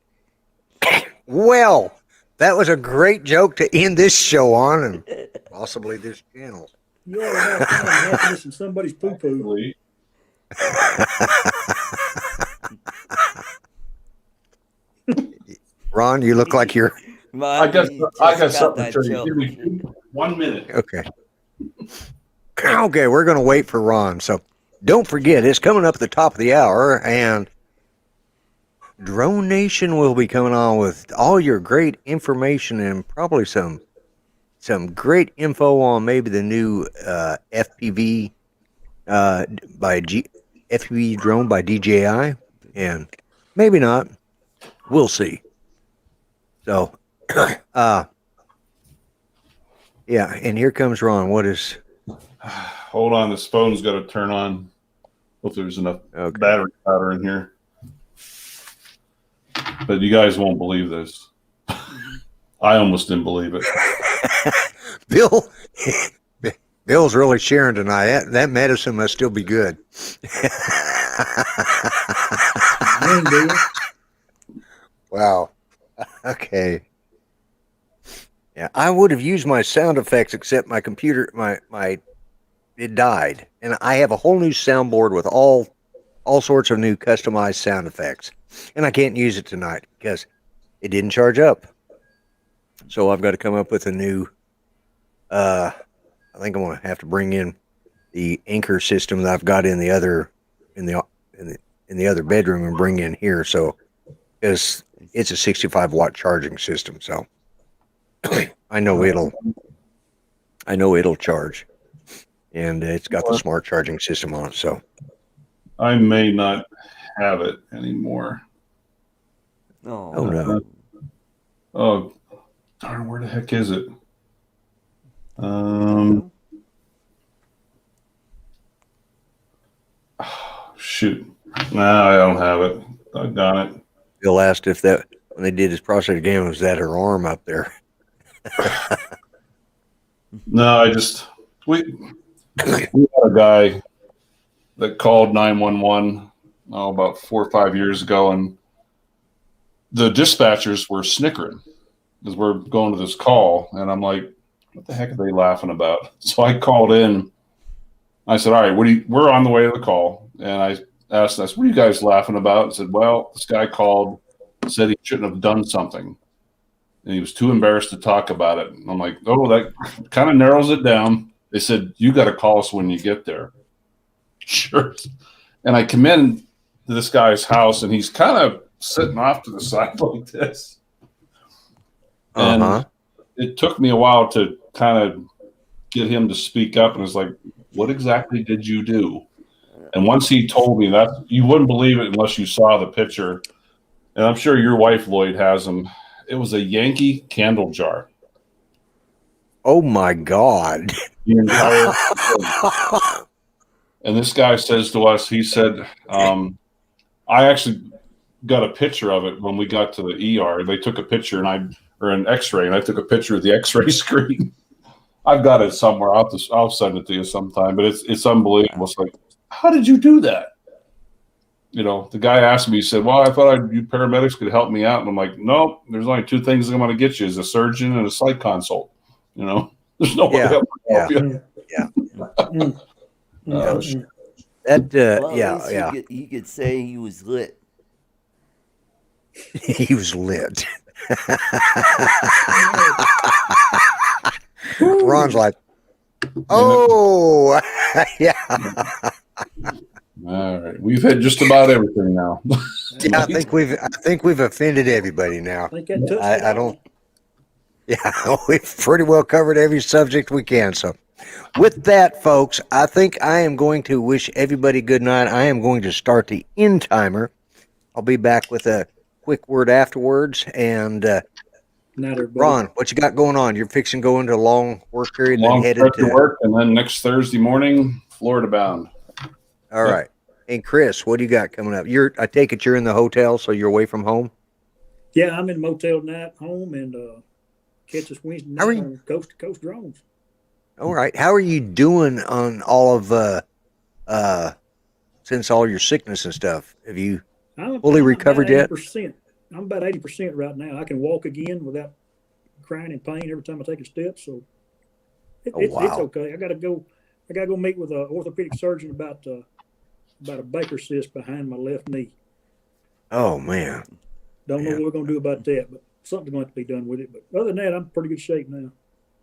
A: Well, that was a great joke to end this show on and possibly this channel.
C: You ought to have fun happiness in somebody's poo-poo.
A: Ron, you look like you're...
D: I got something for you. Give me 1 minute.
A: Okay. Okay, we're going to wait for Ron. So don't forget, it's coming up at the top of the hour, and Drone Nation will be coming on with all your great information and probably some great info on maybe the new FPV FPV drone by DJI, and maybe not. We'll see. So, yeah, and here comes Ron. What is?
D: Hold on, this phone's got to turn on. Hope there's enough battery powder in here. but you guys won't believe this. I almost didn't believe it.
A: Bill's really sharing tonight. That medicine must still be good.
C: Dang, Bill.
A: Wow. Okay. Yeah, I would have used my sound effects, except my computer, it died, and I have a whole new soundboard with all sorts of new customized sound effects, and I can't use it tonight because it didn't charge up. So I've got to come up with a new. I think I'm going to have to bring in the anchor system that I've got in the other other bedroom and bring in here. So because it's a 65-watt charging system, so I know it'll charge, and it's got the smart charging system on it. So
D: I may not have it anymore.
B: Oh
A: no.
D: Oh, darn, where the heck is it? Shoot. No, I don't have it. I've done it.
A: Bill asked if that, when they did his prostate again, was that her arm up there?
D: No, we had a guy that called 911 about 4 or 5 years ago, and the dispatchers were snickering because we're going to this call, and I'm like, what the heck are they laughing about? So I called in. I said, all right, we're on the way to the call. And I asked, what are you guys laughing about? I said, well, this guy called, said he shouldn't have done something. And he was too embarrassed to talk about it. And I'm like, oh, that kind of narrows it down. They said, you got to call us when you get there. Sure. And I come in to this guy's house, and he's kind of sitting off to the side like this. And it took me a while to kind of get him to speak up. And it's like, what exactly did you do? And once he told me that, you wouldn't believe it unless you saw the picture. And I'm sure your wife, Lloyd, has them. It was a Yankee candle jar.
A: Oh, my God.
D: The entire And this guy says to us, he said, I actually got a picture of it when we got to the ER. They took a picture or an x-ray, and I took a picture of the x-ray screen. I've got it somewhere. I'll send it to you sometime, but it's unbelievable. It's like, how did you do that? You know, the guy asked me, he said, well, I thought you paramedics could help me out. And I'm like, nope, there's only two things I'm going to get you is a surgeon and a psych consult. You know, there's no way to help you.
A: Yeah.
B: Well, he could say he was lit.
A: He was lit. Ron's like, oh, yeah.
D: All right, we've had just about everything now.
A: Yeah, I think we've offended everybody now. I don't. Yeah, we've pretty well covered every subject we can. So, with that, folks, I think I am going to wish everybody good night. I am going to start the end timer. I'll be back with a quick word afterwards. And Ron, what you got going on? You're fixing to go into a long work period,
D: long
A: then headed to
D: work, and then next Thursday morning, Florida bound.
A: All right. And Chris, what do you got coming up? I take it you're in the hotel, so you're away from home?
C: Yeah, I'm in motel tonight, home, and catch us Wednesday night on Coast to Coast drones.
A: All right. How are you doing on all of since all your sickness and stuff? Have you fully recovered yet?
C: I'm about 80% right now. I can walk again without crying in pain every time I take a step. So it's okay. I gotta go meet with an orthopedic surgeon about a Baker cyst behind my left knee.
A: Oh man.
C: Don't know what we're gonna do about that, but something's going to be done with it. But other than that, I'm in pretty good shape now.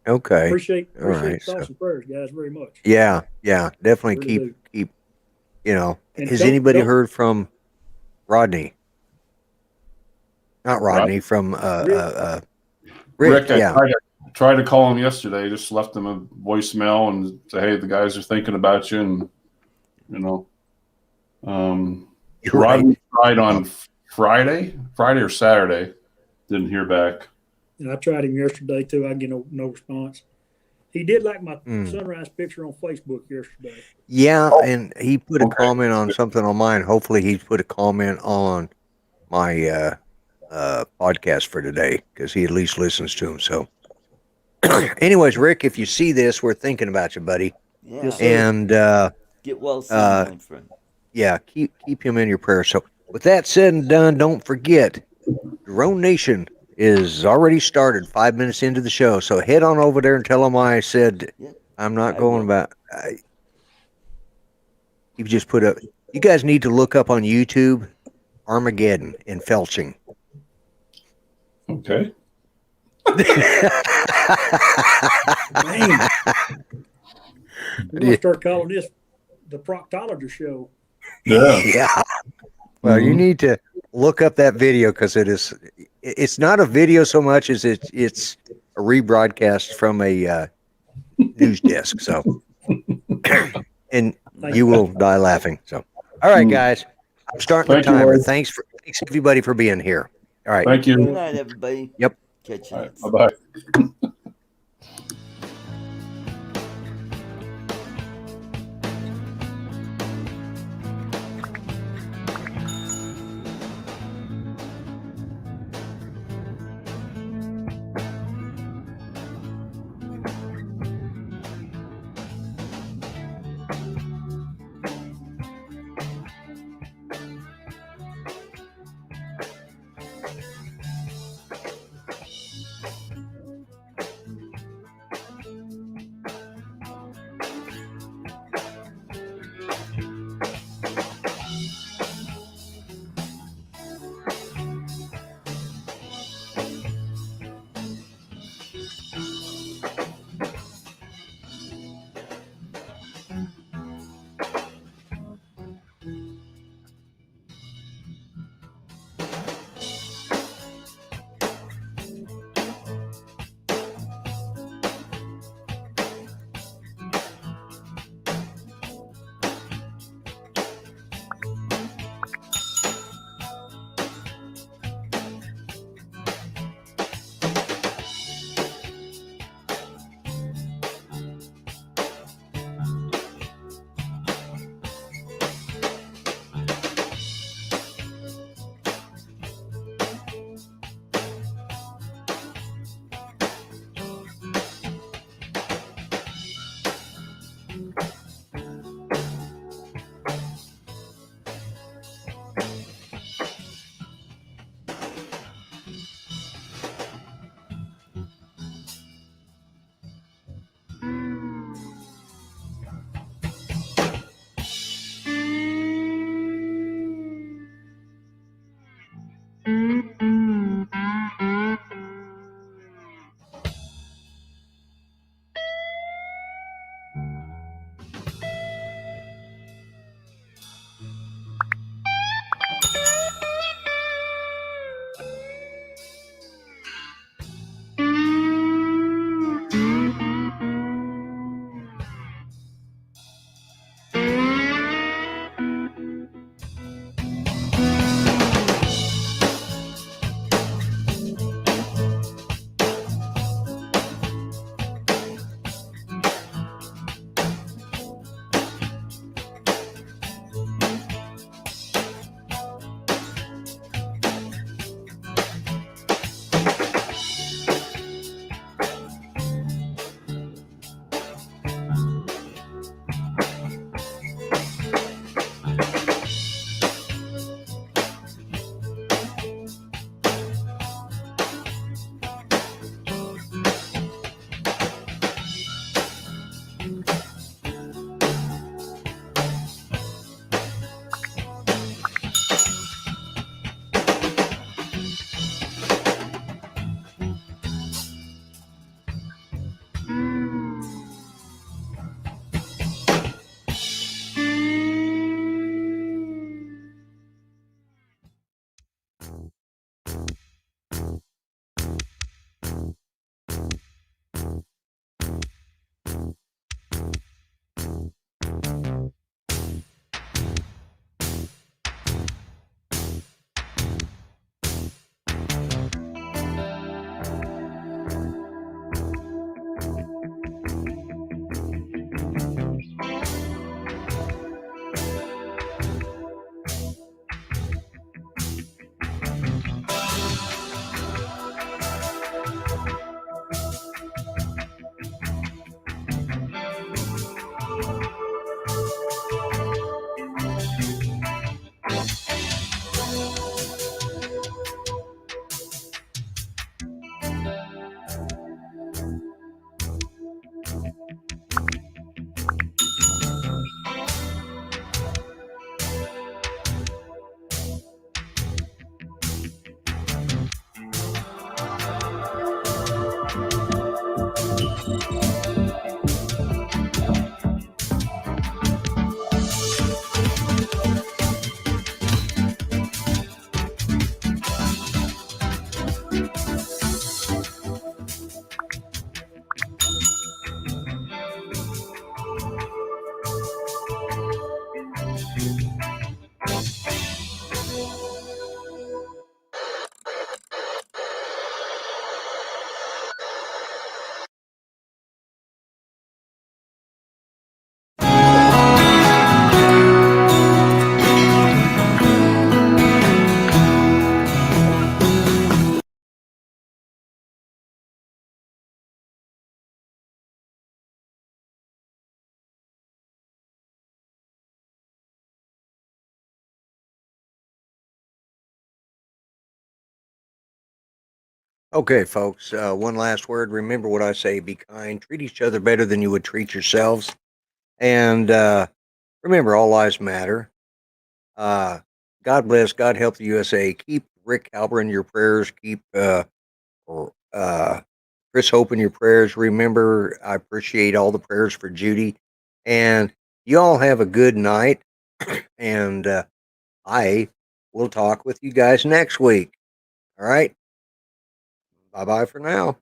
A: Okay.
C: Appreciate thoughts and prayers, guys, very much.
A: Yeah. Definitely really keep. You know, and has anybody heard from Rodney? Not Rodney, from Rick.
D: Yeah. I tried to call him yesterday. Just left him a voicemail and said, "Hey, the guys are thinking about you." And Rodney tried on Friday or Saturday. Didn't hear back.
C: And I tried him yesterday too. I get no response. He did like my sunrise picture on Facebook yesterday.
A: Yeah, and he put a comment on something on mine. Hopefully, he's put a comment on my podcast for today because he at least listens to them. So, anyways, Rick, if you see this, we're thinking about you, buddy.
B: Yeah.
C: Yes, sir.
A: And
B: Get well soon, my friend.
A: yeah, keep him in your prayers. So, with that said and done, don't forget, Drone Nation is already started 5 minutes into the show. So head on over there and tell them I said
B: Yeah.
A: I'm not
B: I
A: going
B: will.
A: about. You just put up. You guys need to look up on YouTube Armageddon in Felching.
D: Okay.
C: Man, we're gonna start calling this the proctologist show.
D: Yeah.
A: Yeah. Well, you
D: Mhm.
A: need to look up that video because it's not a video so much as it's a rebroadcast from a news desk. So, and
C: Thank
A: you
C: you.
A: will die laughing. So, all right,
D: Mm.
A: guys, I'm starting
D: Thank
A: the
D: you,
A: timer.
D: Wade.
A: Thanks everybody for being here. All right.
D: Thank
B: Good
D: you.
B: night, everybody.
A: Yep.
B: Catch you
D: All right.
B: next.
D: Bye-bye.
A: Okay, folks. One last word. Remember what I say. Be kind. Treat each other better than you would treat yourselves. And remember, all lives matter. God bless. God help the USA. Keep Rick Halber in your prayers. Keep Chris Hope in your prayers. Remember, I appreciate all the prayers for Judy. And you all have a good night. And I will talk with you guys next week. All right. Bye bye for now.